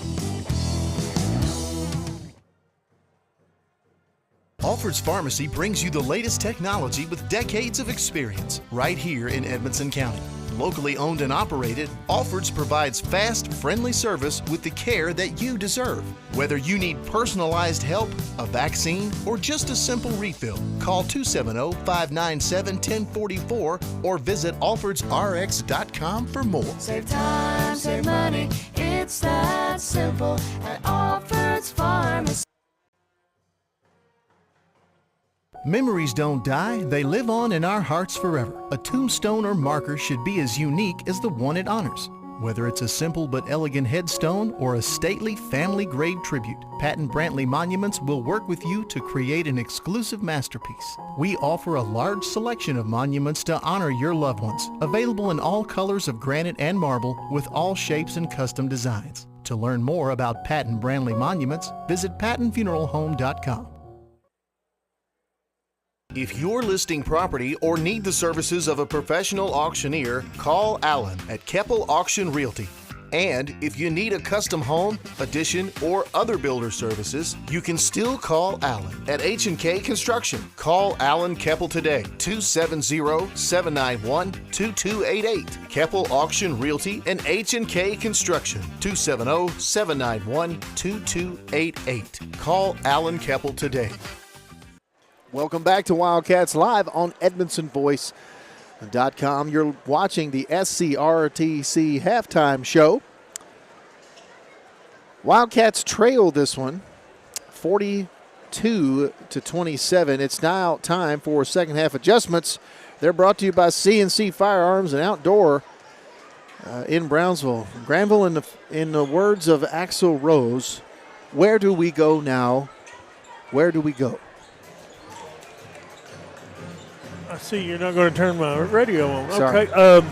Alfred's Pharmacy brings you the latest technology with decades of experience right here in Edmondson County. Locally owned and operated, Alfred's provides fast, friendly service with the care that you deserve. Whether you need personalized help, a vaccine, or just a simple refill, call 270-597-1044 or visit alfordsrx.com for more. Save time, save money, it's that simple at Alfred's Pharmacy. Memories don't die, they live on in our hearts forever. A tombstone or marker should be as unique as the one it honors. Whether it's a simple but elegant headstone or a stately family grave tribute, Patton Brantley Monuments will work with you to create an exclusive masterpiece. We offer a large selection of monuments to honor your loved ones, available in all colors of granite and marble with all shapes and custom designs. To learn more about Patton Brantley Monuments, visit pattonfuneralhome.com. If you're listing property or need the services of a professional auctioneer, call Alan at Keppel Auction Realty. And if you need a custom home, addition, or other builder services, you can still call Alan at H&K Construction. Call Alan Keppel today, 270-791-2288. Keppel Auction Realty and H&K Construction, 270-791-2288. Call Alan Keppel today. Welcome back to Wildcats Live on EdmondsonVoice.com. You're watching the SCRTC halftime show. Wildcats trail this one 42-27. It's now time for second half adjustments. They're brought to you by CNC Firearms and Outdoor in Brownsville. Granville, in the words of Axl Rose, where do we go now? Where do we go? I see you're not going to turn my radio on. Sorry. Okay.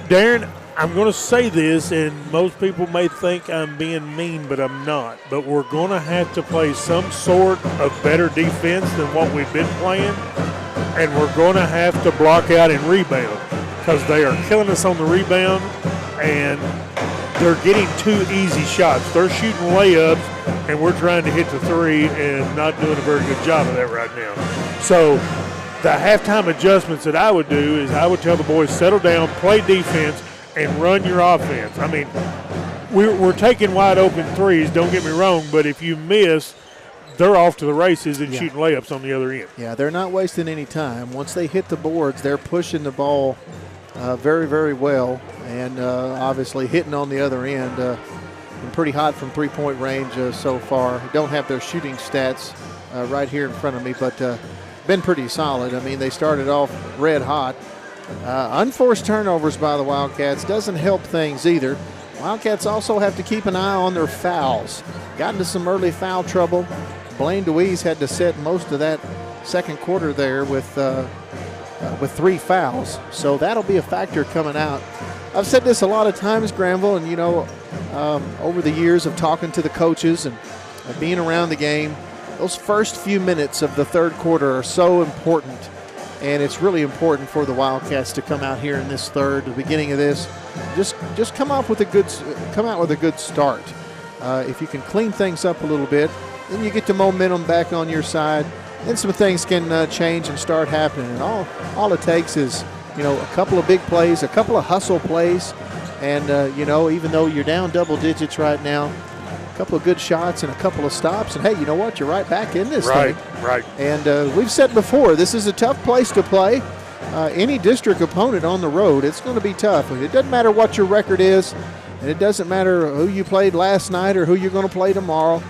Darren, I'm going to say this, and most people may think I'm being mean, but I'm not. But we're going to have to play some sort of better defense than what we've been playing, and we're going to have to block out and rebound because they are killing us on the rebound, and they're getting too easy shots. They're shooting layups, and we're trying to hit the three and not doing a very good job of that right now. So the halftime adjustments that I would do is I would tell the boys, settle down, play defense, and run your offense. I mean, we're taking wide open threes, don't get me wrong, but if you miss, they're off to the races and shooting layups on the other end. Yeah, they're not wasting any time. Once they hit the boards, they're pushing the ball very, very well, and obviously hitting on the other end. Been pretty hot from three-point range so far. Don't have their shooting stats right here in front of me, but been pretty solid. I mean, they started off red hot. Unforced turnovers by the Wildcats doesn't help things either. Wildcats also have to keep an eye on their fouls. Got into some early foul trouble. Blaine DeWeese had to set most of that second quarter there with 3 fouls. So that'll be a factor coming out. I've said this a lot of times, Granville, and over the years of talking to the coaches and being around the game, those first few minutes of the third quarter are so important, and it's really important for the Wildcats to come out here in this third, the beginning of this, just come out with a good start. If you can clean things up a little bit, then you get the momentum back on your side, then some things can change and start happening. And all it takes is a couple of big plays, a couple of hustle plays, and even though you're down double digits right now, a couple of good shots and a couple of stops, and hey, you know what? You're right back in this thing. Right. And we've said before, this is a tough place to play. any district opponent on the road, it's going to be tough. It doesn't matter what your record is, and it doesn't matter who you played last night or who you're going to play tomorrow.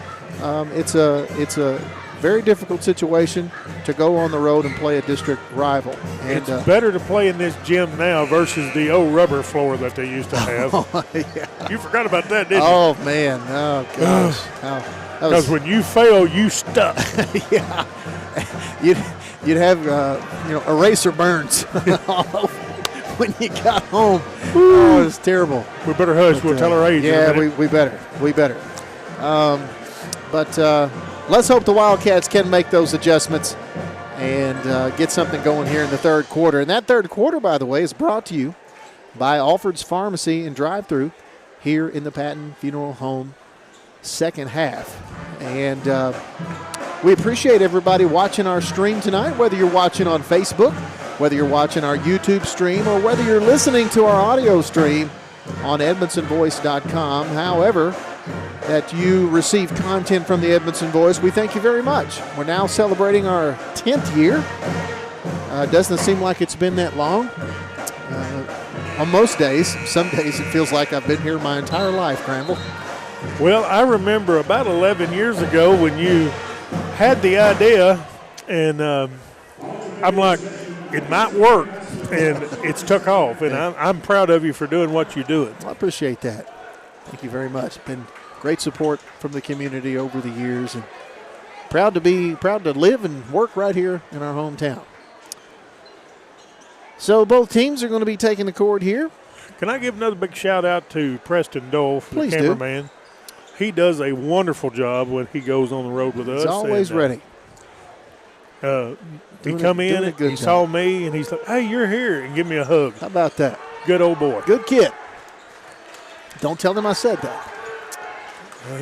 It's a very difficult situation to go on the road and play a district rival. And, it's better to play in this gym now versus the old rubber floor that they used to have. Yeah. You forgot about that, didn't you? Oh, man. Oh, gosh. Because when you fail, you stuck. Yeah. You'd have, eraser burns all over when you got home. Oh, it was terrible. We better hush. We'll tell our age. Yeah, we better. We better. But let's hope the Wildcats can make those adjustments and get something going here in the third quarter. And that third quarter, by the way, is brought to you by Alfred's Pharmacy and Drive-Thru here in the Patton Funeral Home second half. And we appreciate everybody watching our stream tonight, whether you're watching on Facebook, whether you're watching our YouTube stream, or whether you're listening to our audio stream on EdmondsonVoice.com. However that you receive content from the Edmondson Voice, we thank you very much. We're now celebrating our 10th year. Doesn't seem like it's been that long. On most days, some days it feels like I've been here my entire life, Granville. Well, I remember about 11 years ago when you had the idea, and I'm like, it might work, and it's took off. And I'm proud of you for doing what you're doing. I appreciate that. Thank you very much. Been great support from the community over the years, and proud to live and work right here in our hometown. So both teams are going to be taking the court here. Can I give another big shout out to Preston Dole, the cameraman? He does a wonderful job when he goes on the road with us. He's always ready. He come in and he saw me, and he's like, "Hey, you're here," and give me a hug. How about that? Good old boy. Good kid. Don't tell him I said that.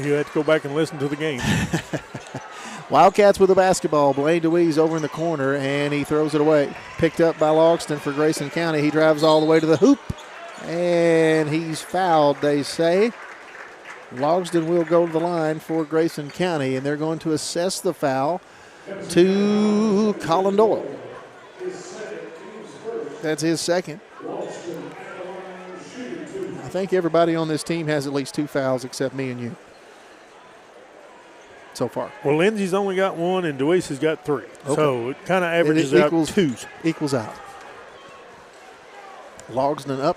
You have to go back and listen to the game. Wildcats with the basketball. Blaine DeWeese over in the corner, and he throws it away. Picked up by Logston for Grayson County. He drives all the way to the hoop, and he's fouled, they say. Logston will go to the line for Grayson County, and they're going to assess the foul to Colin Doyle. That's his second. I think everybody on this team has at least 2 fouls except me and you so far. Well, Lindsay's only got 1, and DeWeese has got 3. Okay. So it kind of averages out 2s. Equals out. Logston up,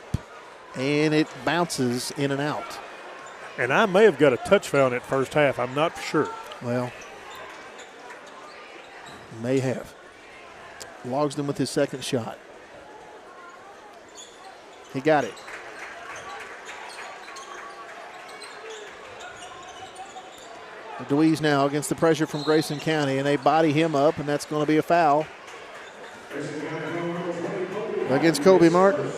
and it bounces in and out. And I may have got a touch foul in that first half. I'm not sure. Well, may have. Logston with his second shot. He got it. DeWeese now against the pressure from Grayson County, and they body him up, and that's going to be a foul against Kobe Martin.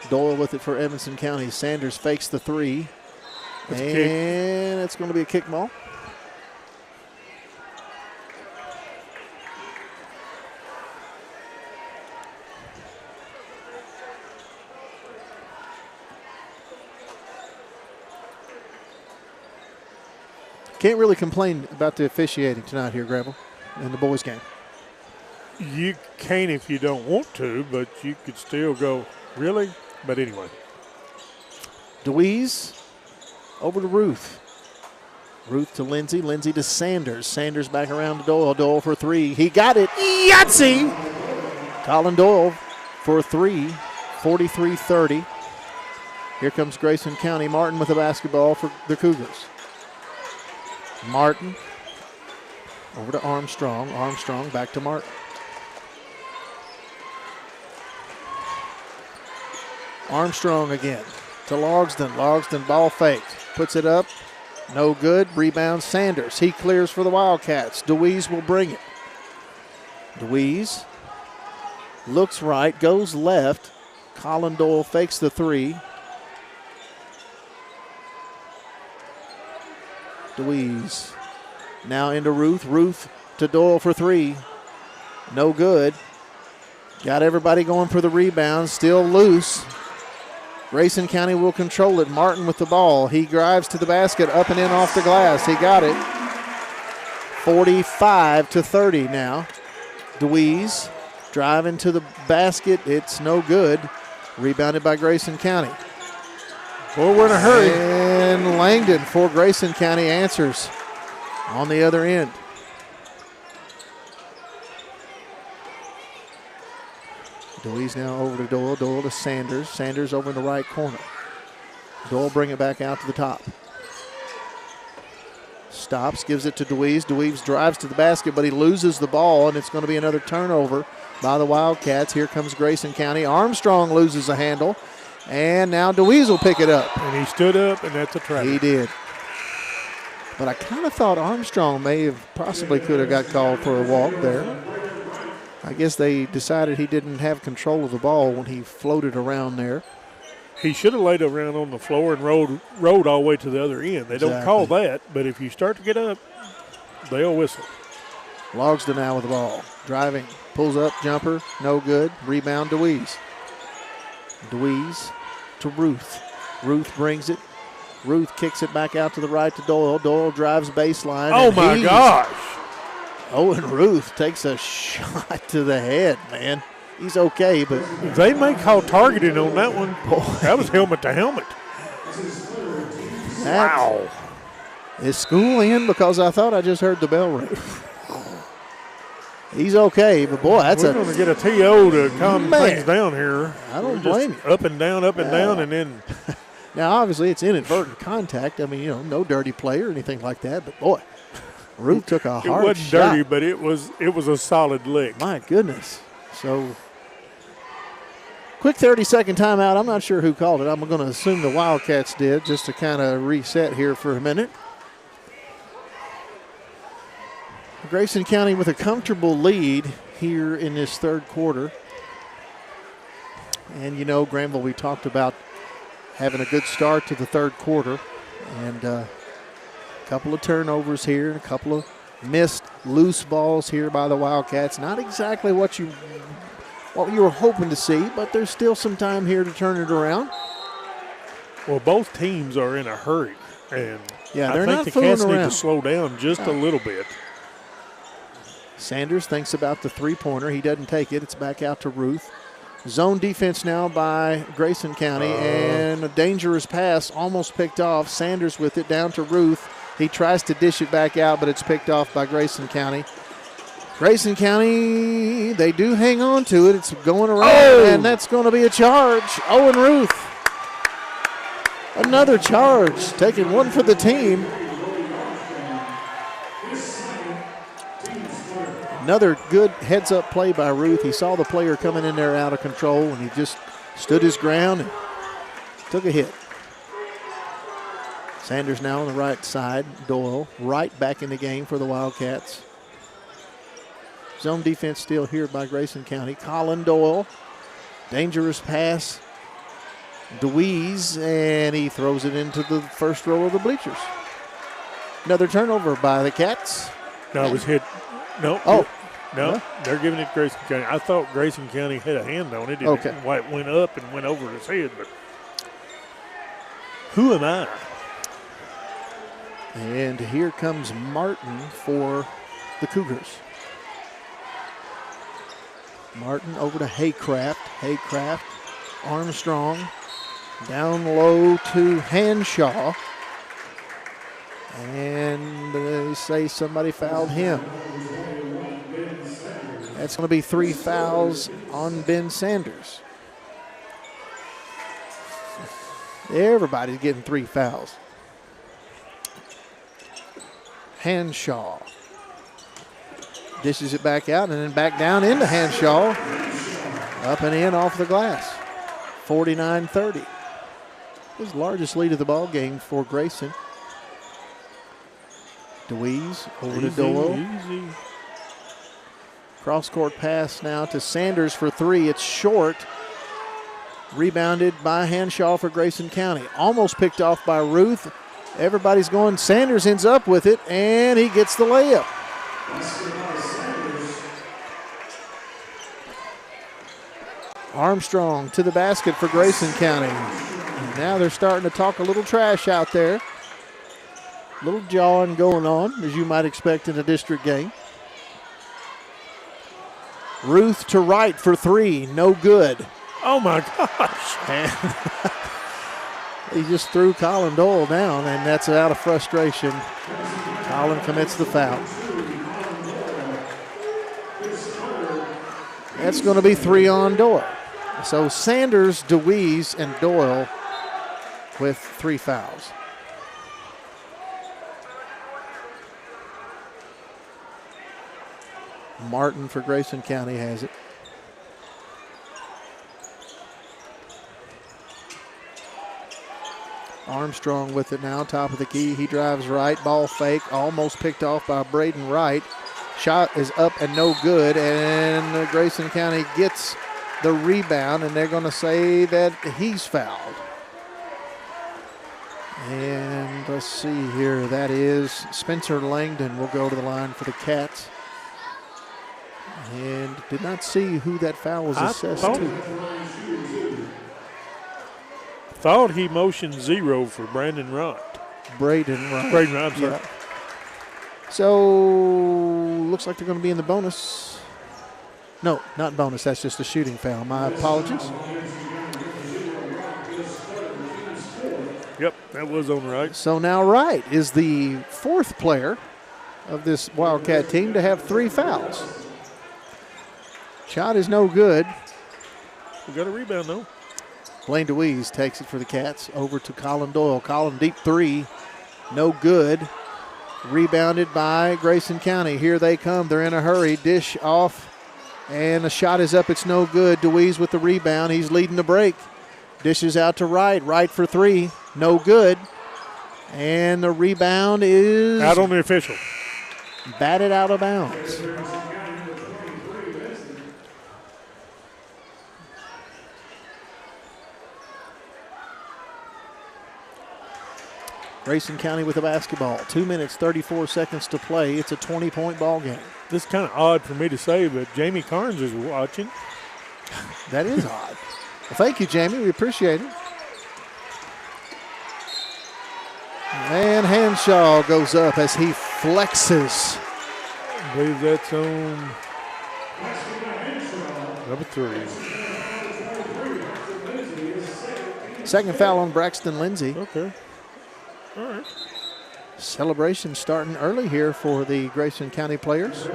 Doyle with it for Edmonson County. Sanders fakes the 3, and it's going to be a kick ball. Can't really complain about the officiating tonight here, Gravel, in the boys' game. You can't if you don't want to, but you could still go, really? But anyway. DeWeese over to Ruth. Ruth to Lindsay. Lindsay to Sanders. Sanders back around to Doyle. Doyle for 3. He got it. Yahtzee! Colin Doyle for 3. 43-30. Here comes Grayson County. Martin with the basketball for the Cougars. Martin over to Armstrong. Armstrong back to Martin. Armstrong again to Logston. Logston ball fake. Puts it up. No good. Rebound Sanders. He clears for the Wildcats. DeWeese will bring it. DeWeese looks right. Goes left. Colin Doyle fakes the 3. DeWeese now into Ruth. Ruth to Doyle for 3. No good. Got everybody going for the rebound. Still loose. Grayson County will control it. Martin with the ball. He drives to the basket, up and in off the glass. He got it. 45-30 now. DeWeese driving to the basket. It's no good. Rebounded by Grayson County. Boy, we're in a hurry. And Langdon for Grayson County answers on the other end. DeWeese now over to Doyle. Doyle to Sanders. Sanders over in the right corner. Doyle bring it back out to the top. Stops, gives it to DeWeese. DeWeese drives to the basket, but he loses the ball, and it's going to be another turnover by the Wildcats. Here comes Grayson County. Armstrong loses a handle, and now DeWeese will pick it up. And he stood up, and that's a trap. He did. But I kind of thought Armstrong possibly could have got called for a walk there. I guess they decided he didn't have control of the ball when he floated around there. He should have laid around on the floor and rode all the way to the other end. They don't call that, but if you start to get up, they'll whistle. Logsdon now with the ball. Driving, pulls up, jumper, no good. Rebound, DeWeese. DeWeese to Ruth. Ruth brings it. Ruth kicks it back out to the right to Doyle. Doyle drives baseline. Oh, my gosh. Owen Ruth takes a shot to the head, man. He's okay, but they may call targeting on that one. Boy. That was helmet to helmet. Wow. Is school in? Because I thought I just heard the bell ring. He's okay, but boy, we're going to get a TO to calm things down here. I don't blame you. Up and down, and then. Now, obviously, it's inadvertent contact. I mean, no dirty play or anything like that, but boy. Ruth took a hard shot. It wasn't dirty, but it was a solid lick. My goodness. So, quick 30-second timeout. I'm not sure who called it. I'm going to assume the Wildcats did, just to kind of reset here for a minute. Grayson County with a comfortable lead here in this third quarter. And, Granville, we talked about having a good start to the third quarter. And couple of turnovers here and a couple of missed loose balls here by the Wildcats. Not exactly what you were hoping to see, but there's still some time here to turn it around. Well, both teams are in a hurry, and they're I think the Cats need to slow down just a little bit. Sanders thinks about the three-pointer. He doesn't take it. It's back out to Ruth. Zone defense now by Grayson County, and a dangerous pass almost picked off. Sanders with it down to Ruth. He tries to dish it back out, but it's picked off by Grayson County. Grayson County, they do hang on to it. It's going around, and that's going to be a charge. Owen Ruth. Another charge, taking one for the team. Another good heads-up play by Ruth. He saw the player coming in there out of control, and he just stood his ground and took a hit. Sanders now on the right side. Doyle right back in the game for the Wildcats. Zone defense still here by Grayson County. Colin Doyle. Dangerous pass. DeWeese, and he throws it into the first row of the bleachers. Another turnover by the Cats. No, it was hit. No. Oh. No, they're giving it to Grayson County. I thought Grayson County had a hand on it. Okay. It went up and went over his head, but who am I? And here comes Martin for the Cougars. Martin over to Haycraft. Haycraft, Armstrong, down low to Hanshaw. And they say somebody fouled him. That's going to be 3 fouls on Ben Sanders. Everybody's getting 3 fouls. Hanshaw dishes it back out and then back down into Hanshaw. Up and in off the glass. 49-30. His largest lead of the ball game for Grayson. DeWeese over to Doyle. Easy. Cross-court pass now to Sanders for 3. It's short. Rebounded by Hanshaw for Grayson County. Almost picked off by Ruth. Everybody's going. Sanders ends up with it, and he gets the layup. Armstrong to the basket for Grayson County. Now they're starting to talk a little trash out there. Little jawing going on, as you might expect in a district game. Ruth to right for three, no good. Oh, my gosh. And he just threw Colin Doyle down, and that's out of frustration. Colin commits the foul. That's going to be 3 on Doyle. So Sanders, DeWeese, and Doyle with 3 fouls. Martin for Grayson County has it. Armstrong with it now, top of the key. He drives right, ball fake, almost picked off by Braden Wright. Shot is up and no good, and Grayson County gets the rebound, and they're going to say that he's fouled. And let's see here, that is Spencer Langdon will go to the line for the Cats. And did not see who that foul was assessed to. Thought he motioned 0 for Brandon Wright. Braden Wright. Braden Wright, I'm sorry. Yeah. So, looks like they're going to be in the bonus. No, not bonus. That's just a shooting foul. My apologies. Yep, that was on the right. So now Wright is the 4th player of this Wildcat team to have 3 fouls. Shot is no good. We got a rebound, though. Blaine DeWeese takes it for the Cats over to Colin Doyle. Colin deep 3, no good. Rebounded by Grayson County. Here they come. They're in a hurry. Dish off, and the shot is up. It's no good. DeWeese with the rebound. He's leading the break. Dishes out to Wright. Wright for 3, no good. And the rebound is out on the official. Batted out of bounds. Grayson County with the basketball. 2 minutes, 34 seconds to play. It's a 20-point ball game. This is kind of odd for me to say, but Jamie Carnes is watching. That is odd. Well, thank you, Jamie. We appreciate it. And Hanshaw goes up as he flexes. I believe that's on number 3. Second foul on Braxton Lindsay. Okay. All right. Celebration starting early here for the Grayson County players.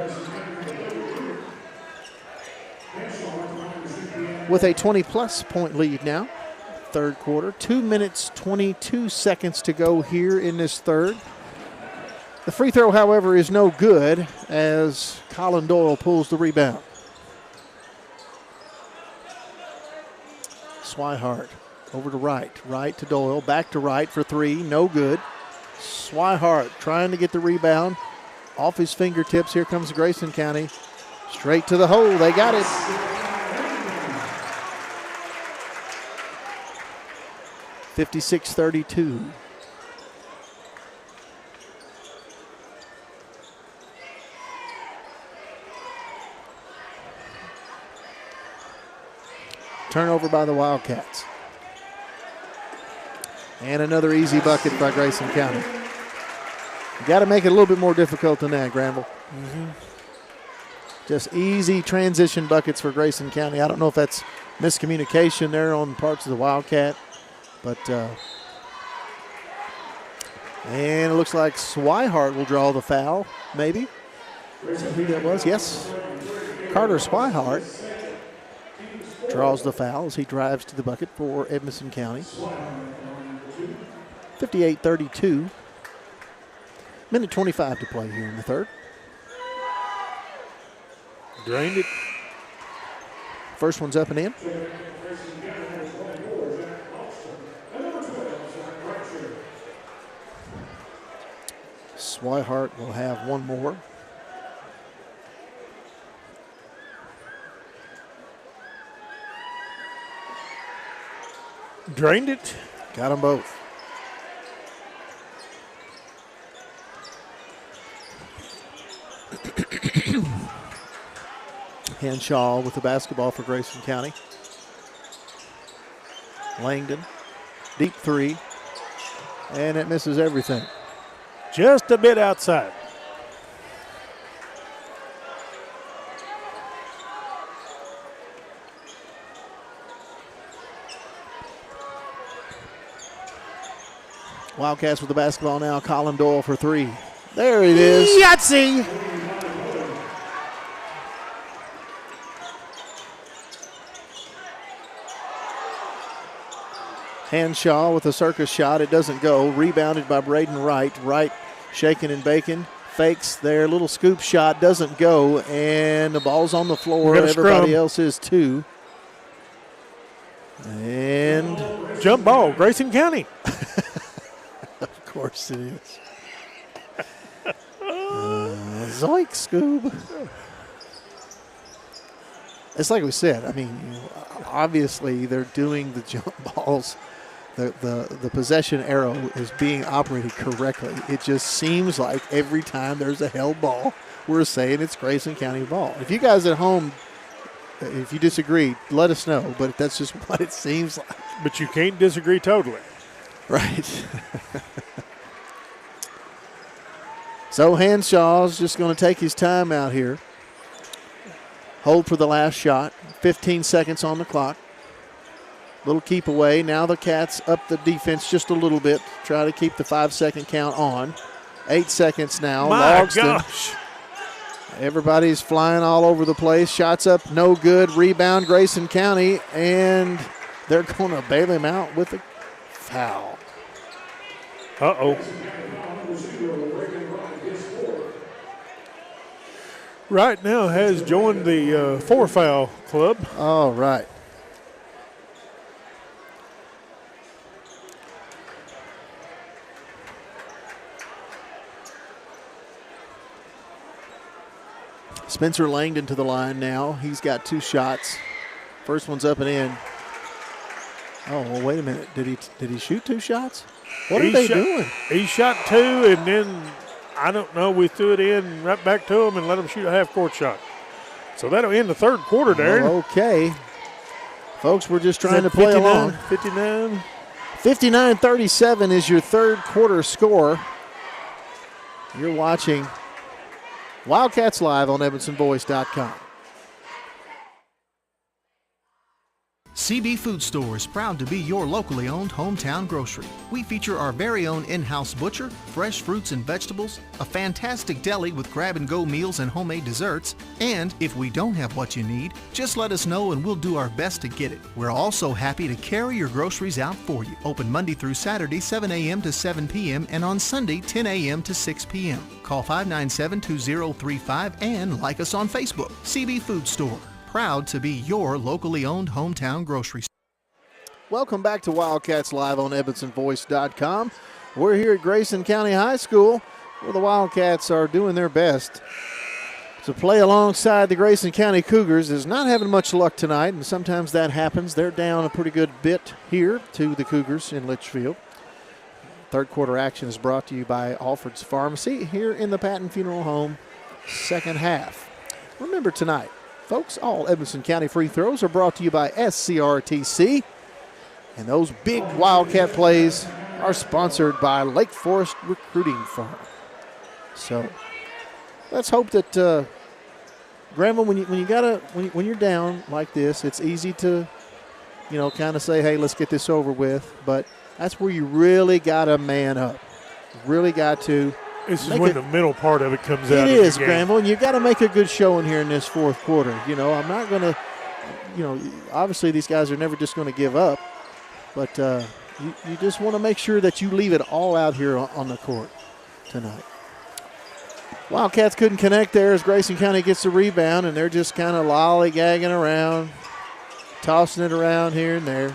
With a 20-plus point lead now, third quarter. 2 minutes, 22 seconds to go here in this third. The free throw, however, is no good as Colin Doyle pulls the rebound. Swihart over to Wright. Wright to Doyle. Back to Wright for 3. No good. Swihart trying to get the rebound. Off his fingertips. Here comes Grayson County. Straight to the hole. They got it. (56-32). Turnover by the Wildcats. And another easy bucket by Grayson County. You got to make it a little bit more difficult than that, Granville. Mm-hmm. Just easy transition buckets for Grayson County. I don't know if that's miscommunication there on parts of the Wildcat, but and it looks like Swihart will draw the foul, maybe. Is that who that was? Yes. Carter Swihart draws the foul as he drives to the bucket for Edmondson County. 58-32. Minute 25 to play here in the third. Drained it. First one's up and in. Swihart will have one more. Drained it. Got them both. Henshaw with the basketball for Grayson County. Langdon Deep three. And it misses everything. Just a bit outside. Wildcats with the basketball now. Colin Doyle for three. There it is. Yahtzee! Hanshaw with a circus shot. It doesn't go. Rebounded by Braden Wright. Wright shaking and baking. Fakes their little scoop shot. Doesn't go. And the ball's on the floor. Everybody else is too. And jump ball, Grayson County. Of course it is. Zoink, Scoob. It's like we said. I mean, obviously they're doing the jump balls. The possession arrow is being operated correctly. It just seems like every time there's a held ball, we're saying it's Grayson County ball. If you guys at home, if you disagree, let us know. But that's just what it seems like. But you can't disagree totally. Right. So Hanshaw's just going to take his time out here. Hold for the last shot. 15 seconds on the clock. Little keep away. Now the Cats up the defense just a little bit. Try to keep the 5-second count on. 8 seconds now. My Logston. gosh. Everybody's flying all over the place. Shots up, no good. Rebound, Grayson County. And they're going to bail him out with a foul. Uh-oh. Right now has joined the 4-foul club. All right. Spencer Langdon to the line now. He's got 2 shots. First one's up and in. Oh, well, wait a minute. Did he shoot 2 shots? What are they doing? He shot 2, and then, I don't know, we threw it in right back to him and let him shoot a half-court shot. So that'll end the third quarter, Darren. Well, okay. Folks, we're just trying to play along. 59? 59-37 is your third quarter score. You're watching Wildcats Live on EvanstonVoice.com. CB Food Store is proud to be your locally owned hometown grocery. We feature our very own in-house butcher, fresh fruits and vegetables, a fantastic deli with grab-and-go meals and homemade desserts, and if we don't have what you need, just let us know and we'll do our best to get it. We're also happy to carry your groceries out for you. Open Monday through Saturday, 7 a.m. to 7 p.m. and on Sunday, 10 a.m. to 6 p.m. Call 597-2035 and like us on Facebook. CB Food Store. Proud to be your locally owned hometown grocery store. Welcome back to Wildcats Live on EvanstonVoice.com. We're here at Grayson County High School, where the Wildcats are doing their best to play alongside the Grayson County Cougars. Is not having much luck tonight, and sometimes that happens. They're down a pretty good bit here to the Cougars in Litchfield. Third quarter action is brought to you by Alfred's Pharmacy here in the Patton Funeral Home, second half. Remember tonight, folks, all Evanston County free throws are brought to you by SCRTC. And those big Wildcat plays are sponsored by Lake Forest Recruiting Firm. So let's hope that, Grandma, when you're down like this, it's easy to, kind of say, hey, let's get this over with. But that's where you really got to man up. Really got to. This is when the middle part of it comes out. It is, Granville, and you've got to make a good showing here in this fourth quarter. I'm not going to, obviously these guys are never just going to give up, but you just want to make sure that you leave it all out here on the court tonight. Wildcats couldn't connect there as Grayson County gets the rebound, and they're just kind of lollygagging around, tossing it around here and there.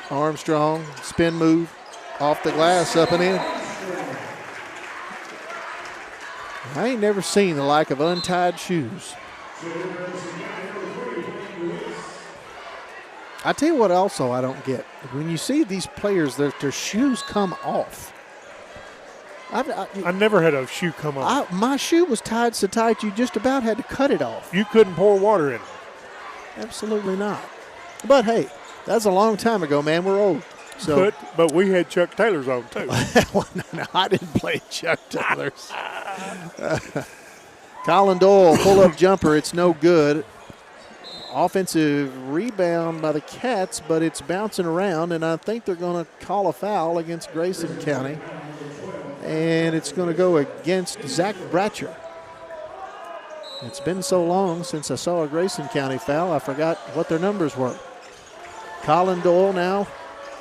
Armstrong, spin move, off the glass, up and in. I ain't never seen the like of untied shoes. I tell you what also I don't get. When you see these players, their shoes come off. I never had a shoe come off. My shoe was tied so tight you just about had to cut it off. You couldn't pour water in it. Absolutely not. But, hey, that's a long time ago, man. We're old. So, but we had Chuck Taylor's on too. well, no, I didn't play Chuck Taylor's. Colin Doyle, pull-up jumper. It's no good. Offensive rebound by the Cats, but it's bouncing around, and I think they're going to call a foul against Grayson County. And it's going to go against Zach Bratcher. It's been so long since I saw a Grayson County foul, I forgot what their numbers were. Colin Doyle now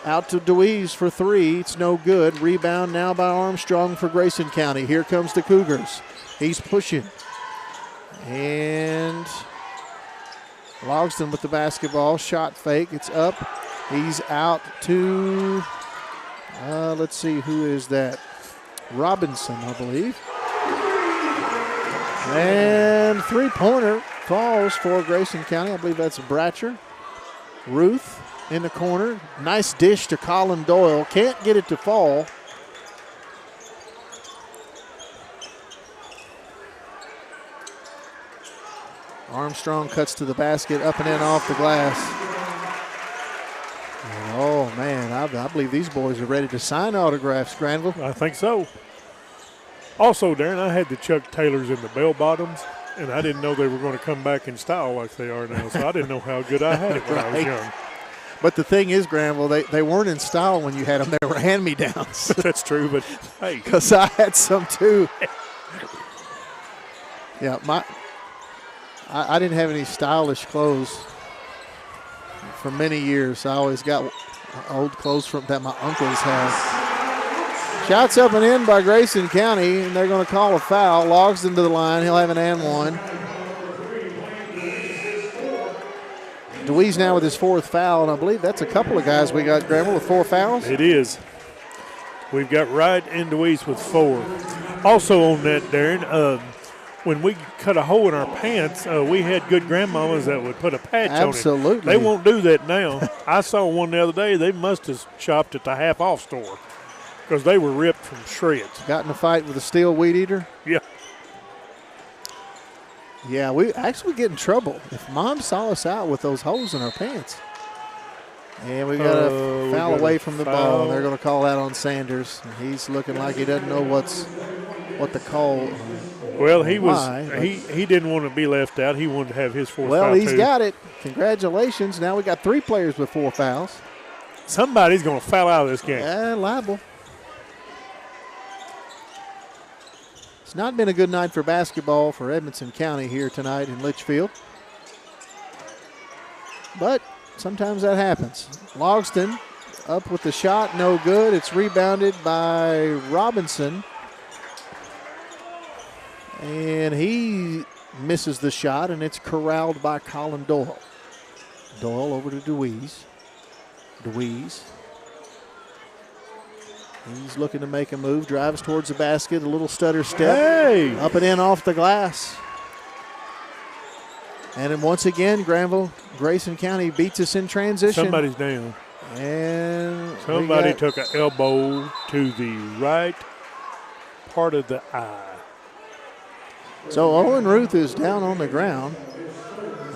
out to DeWeese for three. It's no good. Rebound now by Armstrong for Grayson County. Here comes the Cougars. He's pushing. And Logsdon with the basketball. Shot fake. It's up. He's out to, let's see, who is that? Robinson, I believe. And three-pointer falls for Grayson County. I believe that's Bratcher. Ruth in the corner. Nice dish to Colin Doyle. Can't get it to fall. Armstrong cuts to the basket, up and in off the glass. And oh, man, I believe these boys are ready to sign autographs, Granville. I think so. Also, Darren, I had the Chuck Taylors in the bell bottoms, and I didn't know they were going to come back in style like they are now, so I didn't know how good I had it when I was young. But the thing is, Granville, they weren't in style when you had them. They were hand-me-downs. That's true, but hey. Because I had some too. Yeah, I didn't have any stylish clothes for many years. I always got old clothes that my uncles had. Shots up and in by Grayson County, and they're going to call a foul. Logs into the line. He'll have an and one. DeWeese now with his fourth foul, and I believe that's a couple of guys we got, Granville, with 4 fouls. It is. We've got Wright and DeWeese with 4. Also on that, Darren, when we cut a hole in our pants, we had good grandmamas that would put a patch on it. Absolutely. They won't do that now. I saw one the other day. They must have shopped at the half-off store because they were ripped from shreds. Got in a fight with a steel weed eater? Yeah. Yeah, we actually get in trouble if Mom saw us out with those holes in our pants. And we got a foul away from the ball. They're going to call that on Sanders. He's looking like he doesn't know what the call. Well, he didn't want to be left out. He wanted to have his 4th foul. Well, he's too. got it. Congratulations. Now we got 3 players with 4 fouls. Somebody's going to foul out of this game. Liable. It's not been a good night for basketball for Edmonson County here tonight in Litchfield. But sometimes that happens. Logsdon up with the shot, no good. It's rebounded by Robinson. And he misses the shot, and it's corralled by Colin Doyle. Doyle over to DeWeese. DeWeese. He's looking to make a move, drives towards the basket, a little stutter step. Hey! Up and in off the glass. And then once again, Grayson County beats us in transition. Somebody's down. And somebody took an elbow to the right part of the eye. So Owen Ruth is down on the ground.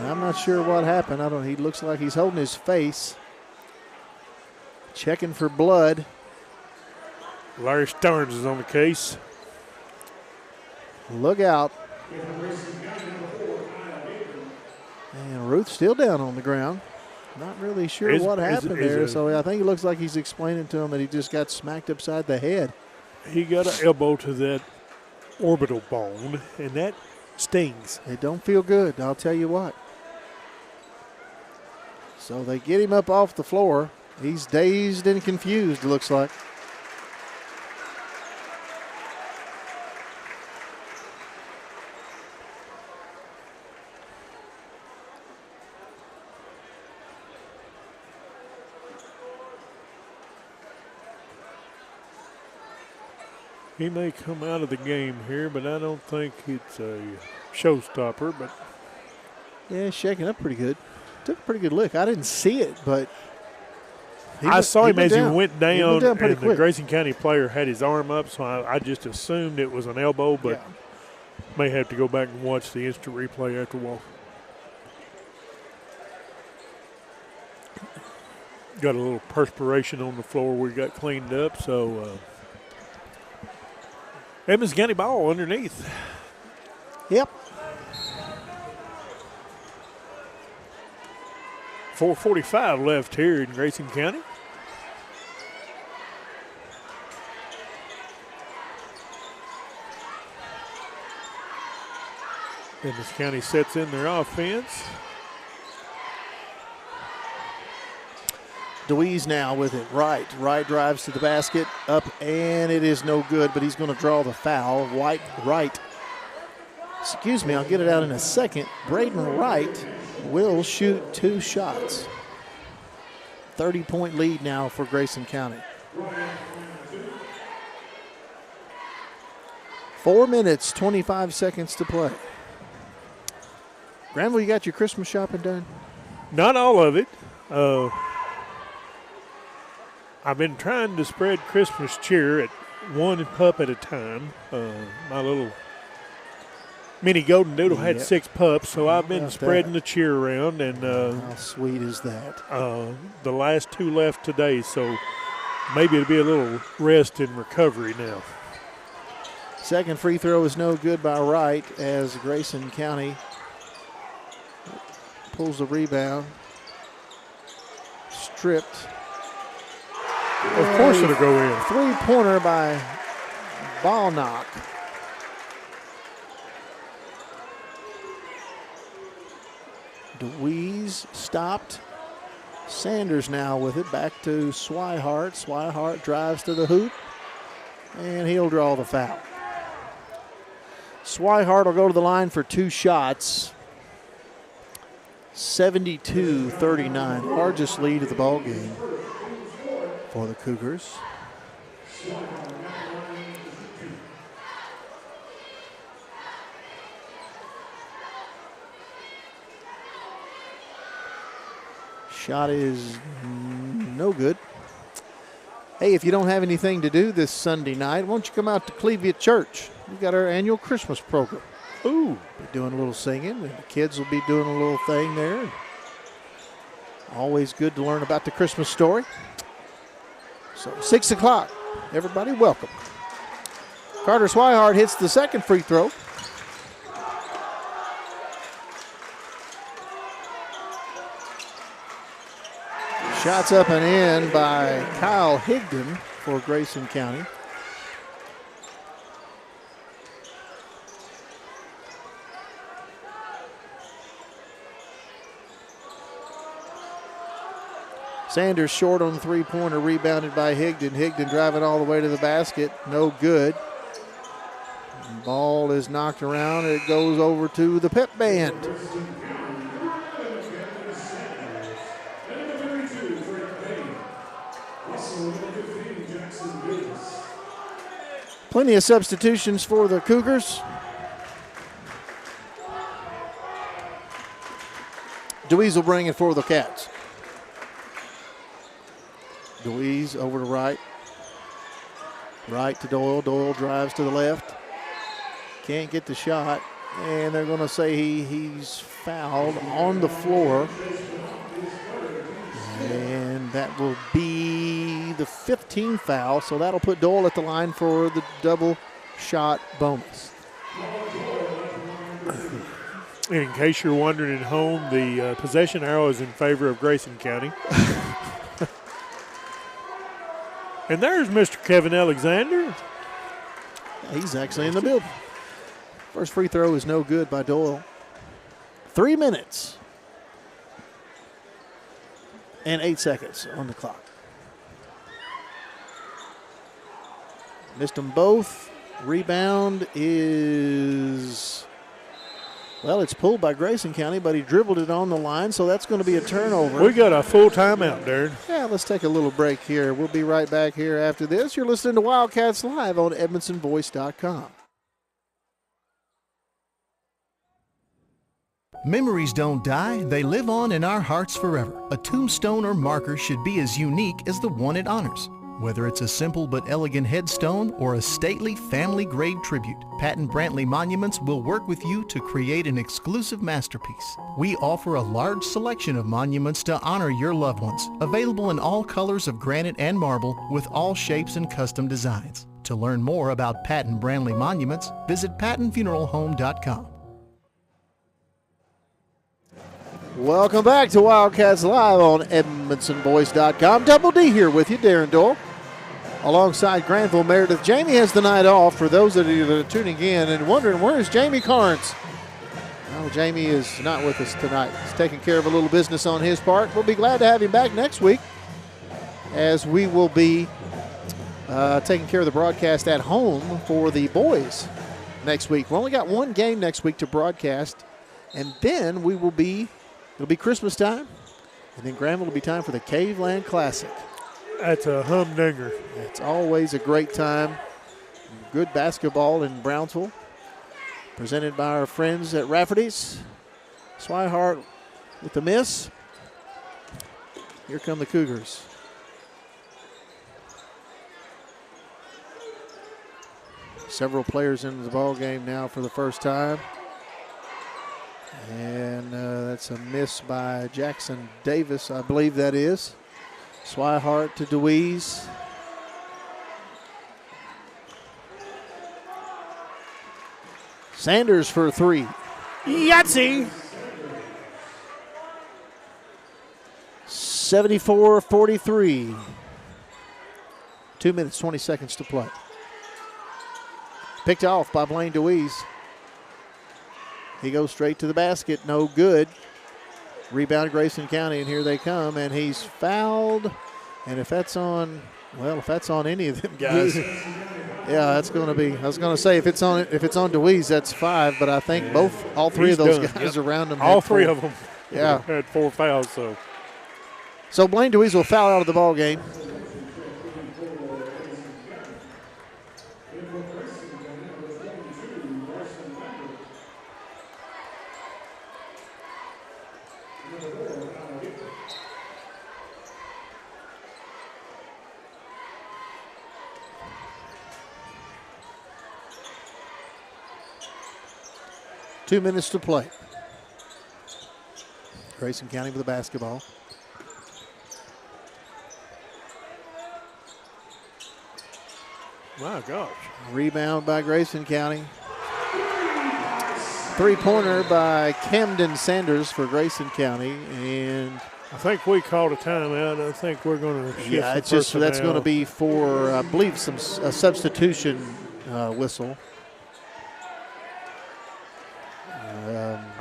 I'm not sure what happened. He looks like he's holding his face. Checking for blood. Larry Stearns is on the case. Look out. And Ruth still down on the ground. Not really sure what happened there. So I think it looks like he's explaining to him that he just got smacked upside the head. He got an elbow to that orbital bone, and that stings. It don't feel good, I'll tell you what. So they get him up off the floor. He's dazed and confused, it looks like. He may come out of the game here, but I don't think it's a showstopper. But yeah, shaking up pretty good. Took a pretty good lick. I didn't see it, but I saw him as he went down, and quick. The Grayson County player had his arm up, so I just assumed it was an elbow, but may have to go back and watch the instant replay after a while. got a little perspiration on the floor. We got cleaned up, so Edmonds County ball underneath. Yep. 4:45 left here in Grayson County. Edmonds County sets in their offense. DeWeese now with it. Wright drives to the basket, up, and it is no good, but he's going to draw the foul. Wright. Excuse me, I'll get it out in a second. Braden Wright will shoot 2 shots. 30-point lead now for Grayson County. 4 minutes, 25 seconds to play. Granville, you got your Christmas shopping done? Not all of it. I've been trying to spread Christmas cheer at 1 pup at a time. My little mini golden doodle had 6 pups, so I've been spreading the cheer around. And how sweet is that? The last 2 left today, so maybe it'll be a little rest and recovery now. Second free throw is no good by Wright as Grayson County pulls the rebound. Stripped. Of course it'll go in. 3-pointer by Ballnock. DeWeese stopped. Sanders now with it. Back to Swihart. Swihart drives to the hoop, and he'll draw the foul. Swihart will go to the line for 2 shots. 72-39, largest lead of the ball game for the Cougars. Shot is no good. Hey, if you don't have anything to do this Sunday night, why don't you come out to Clevia Church? We've got our annual Christmas program. Ooh, be doing a little singing, and the kids will be doing a little thing there. Always good to learn about the Christmas story. So 6 o'clock, everybody welcome. Carter Swihart hits the second free throw. Shots up and in by Kyle Higdon for Grayson County. Sanders short on the 3-pointer, rebounded by Higdon. Higdon driving all the way to the basket, no good. Ball is knocked around, it goes over to the pep band. Plenty of substitutions for the Cougars. DeWeese will bring it for the Cats. DeWeese over to Wright. Wright to Doyle. Doyle drives to the left. Can't get the shot. And they're going to say he's fouled on the floor. And that will be the 15th foul. So that'll put Doyle at the line for the double shot bonus. And in case you're wondering at home, the possession arrow is in favor of Grayson County. And there's Mr. Kevin Alexander. He's actually in the building. First free throw is no good by Doyle. 3 minutes and 8 seconds on the clock. Missed them both. Rebound is, well, it's pulled by Grayson County, but he dribbled it on the line, so that's going to be a turnover. We got a full timeout, Darren. Yeah, let's take a little break here. We'll be right back here after this. You're listening to Wildcats Live on EdmondsonVoice.com. Memories don't die, they live on in our hearts forever. A tombstone or marker should be as unique as the one it honors. Whether it's a simple but elegant headstone or a stately family-grade tribute, Patton Brantley Monuments will work with you to create an exclusive masterpiece. We offer a large selection of monuments to honor your loved ones, available in all colors of granite and marble with all shapes and custom designs. To learn more about Patton Brantley Monuments, visit pattonfuneralhome.com. Welcome back to Wildcats Live on EdmondsonBoys.com. Double D here with you, Darren Doyle. Alongside Granville Meredith. Jamie has the night off for those that are tuning in and wondering, where is Jamie Carnes? Well, Jamie is not with us tonight. He's taking care of a little business on his part. We'll be glad to have him back next week, as we will be taking care of the broadcast at home for the boys next week. We only got one game next week to broadcast, and then it'll be Christmas time, and then Granville will be time for the Caveland Classic. That's a humdinger. It's always a great time. Good basketball in Brownsville, presented by our friends at Rafferty's. Swihart with the miss. Here come the Cougars. Several players into the ball game now for the first time. And that's a miss by Jackson Davis, I believe that is. Swihart to DeWeese. Sanders for three. Yahtzee! 74-43. 2 minutes, 20 seconds to play. Picked off by Blaine DeWeese. He goes straight to the basket, no good. Rebound Grayson County, and here they come, and he's fouled. And if that's on any of them guys, yeah, that's going to be. I was going to say if it's on DeWeese, that's 5. But I think all three of those guys around him. All three of them. Yeah, had 4 fouls. So Blaine DeWeese will foul out of the ball game. Two minutes to play. Grayson County with the basketball. My gosh. Rebound by Grayson County. Three-pointer by Camden Sanders for Grayson County. And I think we called a timeout. I think we're going to shift it's just that's going to be for, I believe, a substitution whistle.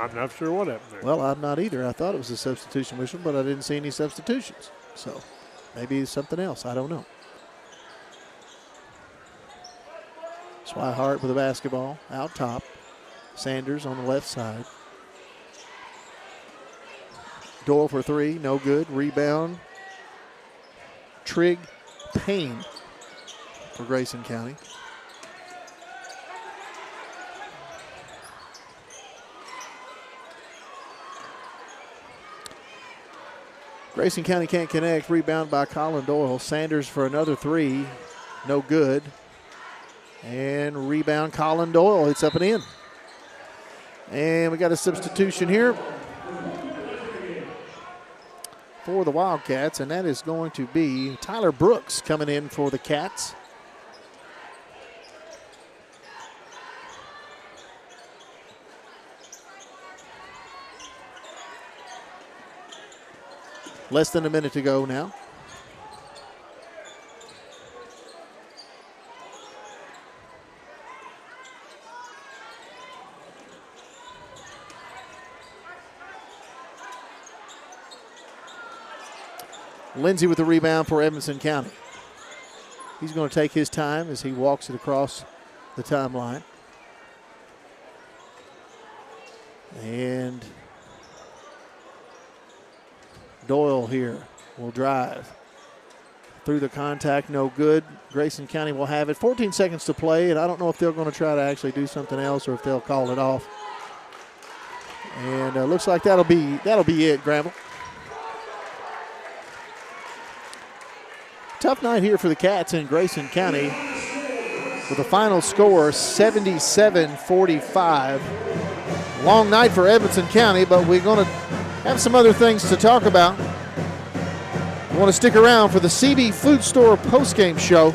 I'm not sure what happened there. Well, I'm not either. I thought it was a substitution whistle, but I didn't see any substitutions. So maybe it's something else. I don't know. Swihart with the basketball out top. Sanders on the left side. Doyle for three, no good. Rebound. Trigg Payne for Grayson County. Grayson County can't connect. Rebound by Colin Doyle. Sanders for another three. No good. And rebound Colin Doyle. It's up and in. And we got a substitution here for the Wildcats, and that is going to be Tyler Brooks coming in for the Cats. Less than a minute to go now. Lindsey with the rebound for Edmondson County. He's going to take his time as he walks it across the timeline. And Doyle here will drive. Through the contact, no good. Grayson County will have it. 14 seconds to play, and I don't know if they're going to try to actually do something else or if they'll call it off. And looks like that'll be it, Granville. tough night here for the Cats in Grayson County with a final score 77-45. Long night for Edmonson County, but we're going to have some other things to talk about. You want to stick around for the CB Food Store postgame show.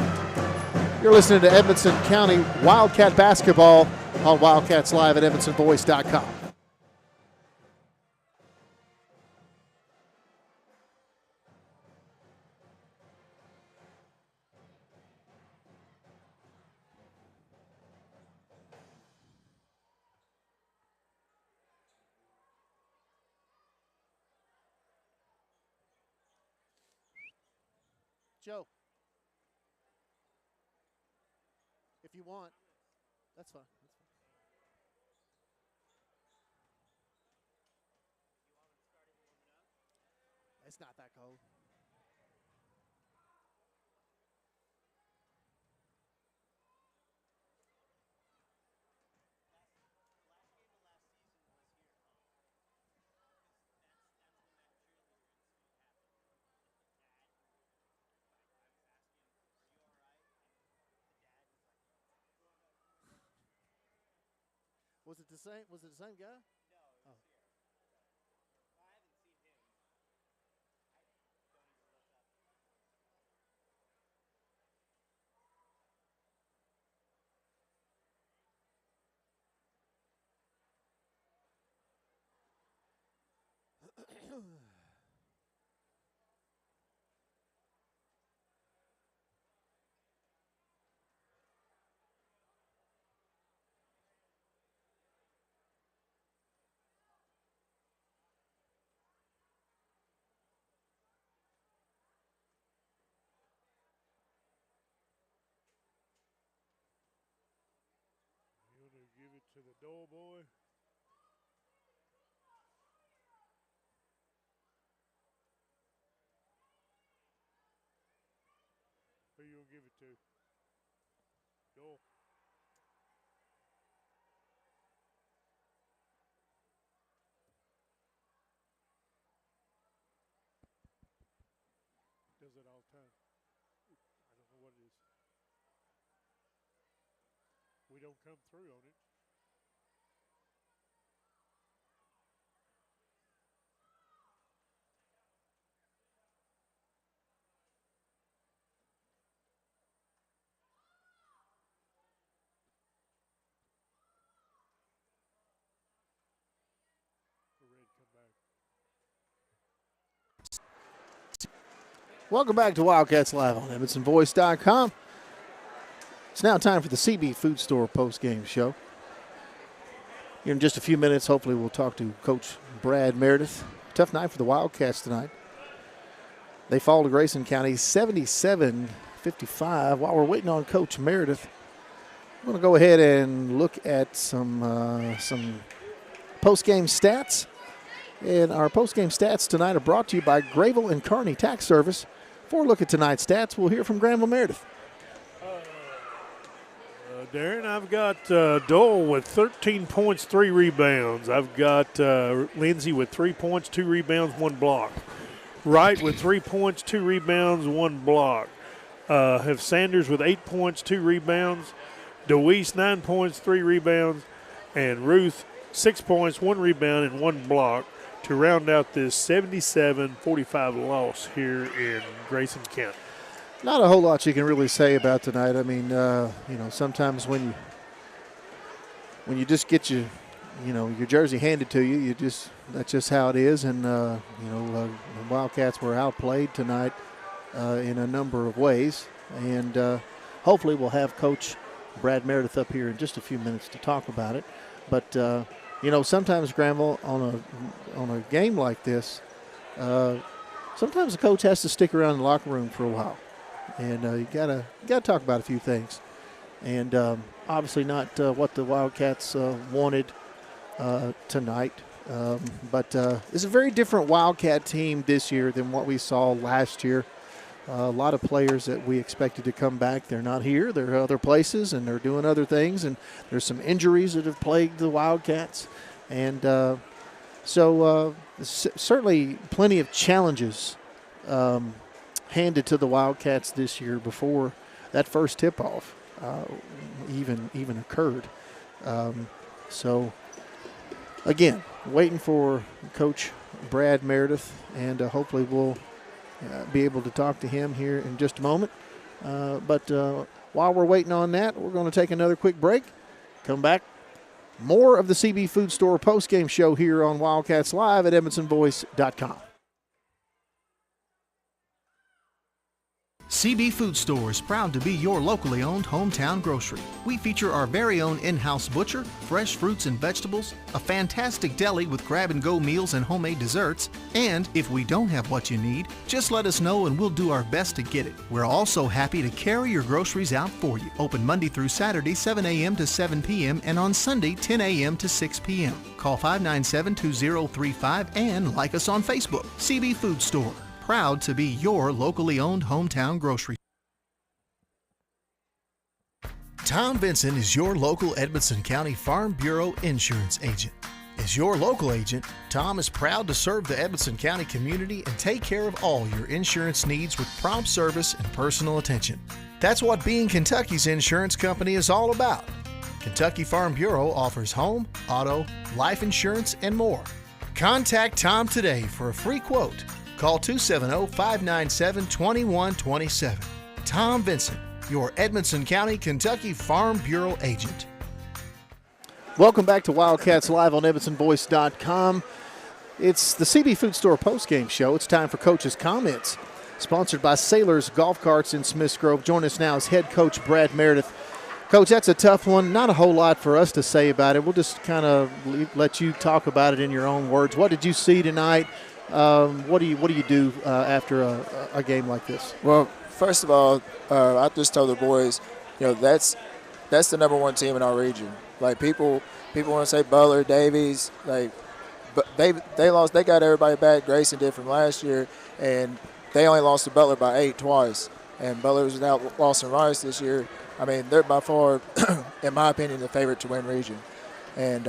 You're listening to Edmonson County Wildcat basketball on Wildcats Live at EdmonsonVoice.com. Joe, if you want, that's fine. It's not that cold. Was it the same? Was it the same guy? No. Oh. You want to give it to the door boy? Who you going to give it to? Door. Does it all the time. I don't know what it is. We don't come through on it. We're ready to come back. Welcome back to Wildcats Live on EdmonsonVoice.com. It's now time for the CB Food Store postgame show. Here in just a few minutes, hopefully we'll talk to Coach Brad Meredith. Tough night for the Wildcats tonight. They fall to Grayson County 77-55. While we're waiting on Coach Meredith, I'm going to go ahead and look at some postgame stats. And our postgame stats tonight are brought to you by Grayville and Kearney Tax Service. For a look at tonight's stats, we'll hear from Granville Meredith. Darren, I've got Dole with 13 points, 3 rebounds. I've got Lindsay with 3 points, 2 rebounds, 1 block. Wright with 3 points, 2 rebounds, 1 block. Have Sanders with 8 points, 2 rebounds. DeWeese, 9 points, 3 rebounds. And Ruth, 6 points, 1 rebound, and 1 block to round out this 77-45 loss here in Grayson County. Not a whole lot you can really say about tonight. I mean, sometimes when you just get your jersey handed to you, that's just how it is. And the Wildcats were outplayed tonight in a number of ways. And hopefully we'll have Coach Brad Meredith up here in just a few minutes to talk about it. But sometimes Granville on a game like this, sometimes the coach has to stick around in the locker room for a while. And you gotta talk about a few things, and obviously not what the Wildcats wanted tonight. But it's a very different Wildcat team this year than what we saw last year. A lot of players that we expected to come back, they're not here. They're other places, and they're doing other things. And there's some injuries that have plagued the Wildcats, and so certainly plenty of challenges handed to the Wildcats this year before that first tip-off even occurred. So, again, waiting for Coach Brad Meredith, and hopefully we'll be able to talk to him here in just a moment. But while we're waiting on that, we're going to take another quick break. Come back. More of the CB Food Store postgame show here on Wildcats Live at EdmondsonVoice.com. CB Food Store is proud to be your locally owned hometown grocery. We feature our very own in-house butcher, fresh fruits and vegetables, a fantastic deli with grab-and-go meals and homemade desserts, and if we don't have what you need, just let us know and we'll do our best to get it. We're also happy to carry your groceries out for you. Open Monday through Saturday, 7 a.m. to 7 p.m. and on Sunday, 10 a.m. to 6 p.m. Call 597-2035 and like us on Facebook. CB Food Store. Proud to be your locally owned hometown grocery. Tom Vinson is your local Edmonson County Farm Bureau insurance agent. As your local agent, Tom is proud to serve the Edmonson County community and take care of all your insurance needs with prompt service and personal attention. That's what being Kentucky's insurance company is all about. Kentucky Farm Bureau offers home, auto, life insurance, and more. Contact Tom today for a free quote. Call 270-597-2127. Tom Vinson, your Edmonson County, Kentucky Farm Bureau agent. Welcome back to Wildcats Live on EdmondsonVoice.com. It's the CB Food Store postgame show. It's time for Coach's Comments. Sponsored by Sailors Golf Carts in Smiths Grove. Join us now is head coach Brad Meredith. Coach, that's a tough one. Not a whole lot for us to say about it. We'll just kind of let you talk about it in your own words. What did you see tonight? What do you do after a game like this? Well, first of all, I just told the boys, that's the number one team in our region. Like people want to say Butler, Davies, but they lost. They got everybody back. Grayson did from last year, and they only lost to Butler by 8 twice. And Butler was without Lawson Rice this year. I mean, they're by far, in my opinion, the favorite to win region. And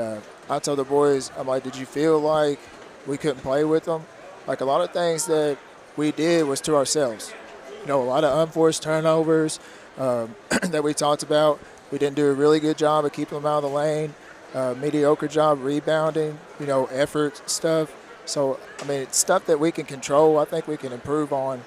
I told the boys, I'm like, did you feel like we couldn't play with them? Like a lot of things that we did was to ourselves. A lot of unforced turnovers that we talked about. We didn't do a really good job of keeping them out of the lane. Mediocre job rebounding, effort stuff. So, I mean, it's stuff that we can control. I think we can improve on,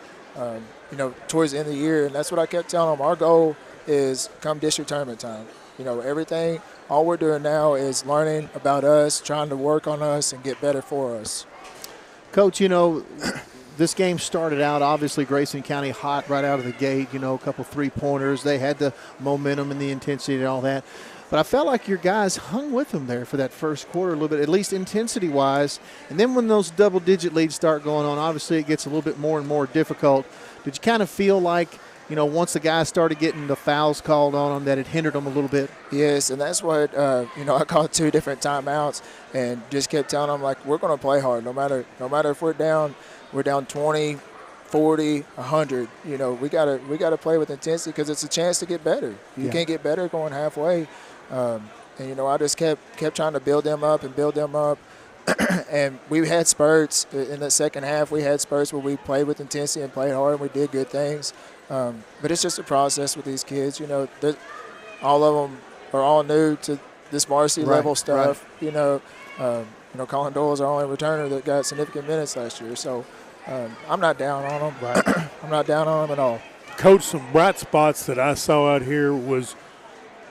towards the end of the year. And that's what I kept telling them. Our goal is come district tournament time. Everything, all we're doing now is learning about us, trying to work on us and get better for us. Coach, this game started out, obviously, Grayson County hot right out of the gate, a couple three-pointers. They had the momentum and the intensity and all that. But I felt like your guys hung with them there for that first quarter a little bit, at least intensity-wise. And then when those double-digit leads start going on, obviously it gets a little bit more and more difficult. Did you kind of feel like, once the guys started getting the fouls called on them, that it hindered them a little bit? Yes, and that's what, I called 2 different timeouts and just kept telling them, like, we're going to play hard no matter if we're down 20, 40, 100. We gotta play with intensity because it's a chance to get better. You can't get better going halfway. I just kept trying to build them up. And we had spurts in the second half. We had spurts where we played with intensity and played hard, and we did good things. But it's just a process with these kids. All of them are all new to this varsity level stuff. Right. Colin Doyle is our only returner that got significant minutes last year. So I'm not down on them. Right. I'm not down on them at all. Coach, some bright spots that I saw out here was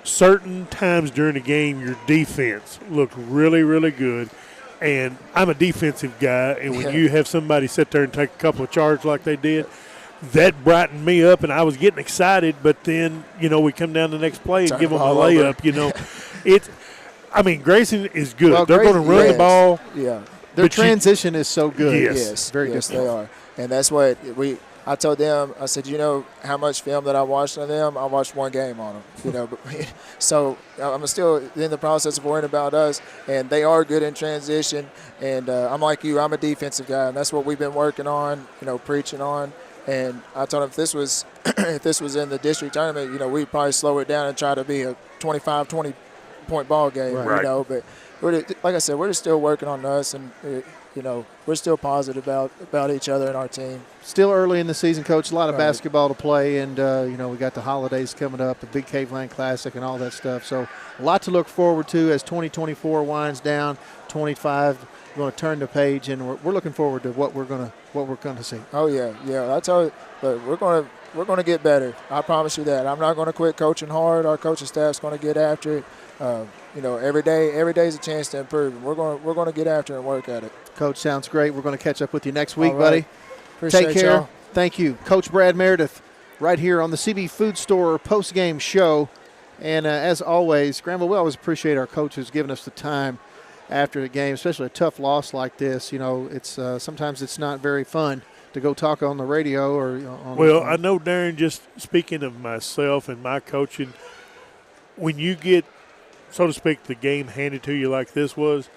certain times during the game your defense looked really, really good. And I'm a defensive guy, and when you have somebody sit there and take a couple of charges like they did, that brightened me up, and I was getting excited. But then, we come down the next play and give them a layup. Grayson is good. Well, they're going to run the ball. Yeah. Their transition is so good. Yes, very good. They are. And that's what I told them. I said, how much film that I watched on them? I watched 1 game on them. So I'm still in the process of worrying about us, and they are good in transition. And I'm like you. I'm a defensive guy, and that's what we've been working on. Preaching on. And I told them if this was in the district tournament, we'd probably slow it down and try to be a 25, 20-point ball game. Right. But like I said, we're just still working on us, and we're still positive about each other and our team. Still early in the season, Coach. A lot of basketball to play, and, we got the holidays coming up, the Big Cave Land Classic and all that stuff. So a lot to look forward to as 2024 winds down. 25, we're going to turn the page, and we're looking forward to what we're going to see. Oh, yeah. I tell you, but we're going to get better. I promise you that. I'm not going to quit coaching hard. Our coaching staff's going to get after it. Every day's a chance to improve, and we're going to get after it and work at it. Coach, sounds great. We're going to catch up with you next week, right. buddy. Appreciate Take care. y'all. Thank you. Coach Brad Meredith right here on the CB Food Store post-game show. And as always, Granville, we always appreciate our coaches giving us the time after the game, especially a tough loss like this. It's sometimes it's not very fun to go talk on the radio or I know, Darren, just speaking of myself and my coaching, when you get, so to speak, the game handed to you like this was,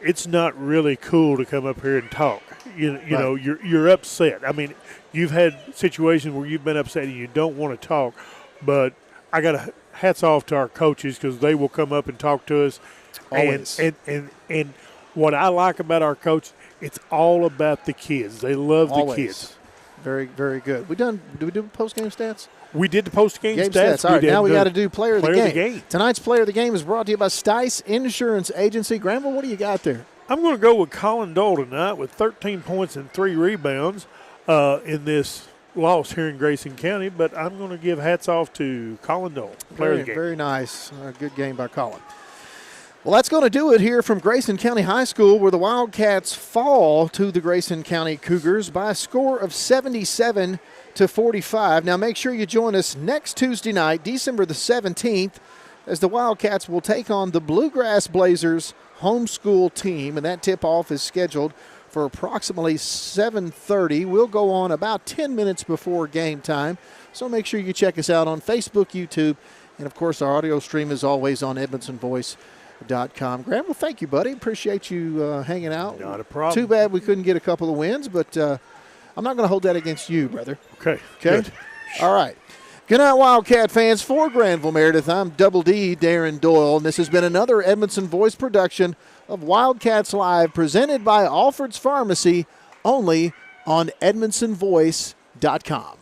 it's not really cool to come up here and talk. You're upset. I mean, you've had situations where you've been upset and you don't want to talk, but I got hats off to our coaches because they will come up and talk to us. Always. And what I like about our coach, it's all about the kids. They love the kids. Very, very good. Did we do post-game stats? We did the post-game stats. All right, now we got to do player of the game. game. Tonight's player of the game is brought to you by Stice Insurance Agency. Granville, what do you got there? I'm going to go with Colin Dole tonight with 13 points and 3 rebounds in this loss here in Grayson County, but I'm going to give hats off to Colin Dole, player of the game. Very nice. Good game by Colin. Well, that's going to do it here from Grayson County High School, where the Wildcats fall to the Grayson County Cougars by a score of 77-45. Now, make sure you join us next Tuesday night, December the 17th, as the Wildcats will take on the Bluegrass Blazers homeschool team, and that tip-off is scheduled for approximately 7:30. We'll go on about 10 minutes before game time, so make sure you check us out on Facebook, YouTube, and, of course, our audio stream is always on EdmondsonVoice.com. Graham, well, thank you, buddy. Appreciate you hanging out. Not a problem. Too bad we couldn't get a couple of wins, but I'm not going to hold that against you, brother. Okay. Good. All right. Good night, Wildcat fans. For Granville Meredith, I'm Double D, Darren Doyle, and this has been another Edmondson Voice production of Wildcats Live, presented by Alfred's Pharmacy, only on EdmondsonVoice.com.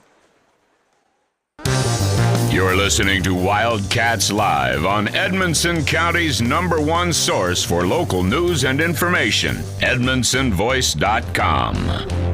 You're listening to Wildcats Live on Edmonson County's #1 source for local news and information, EdmondsonVoice.com.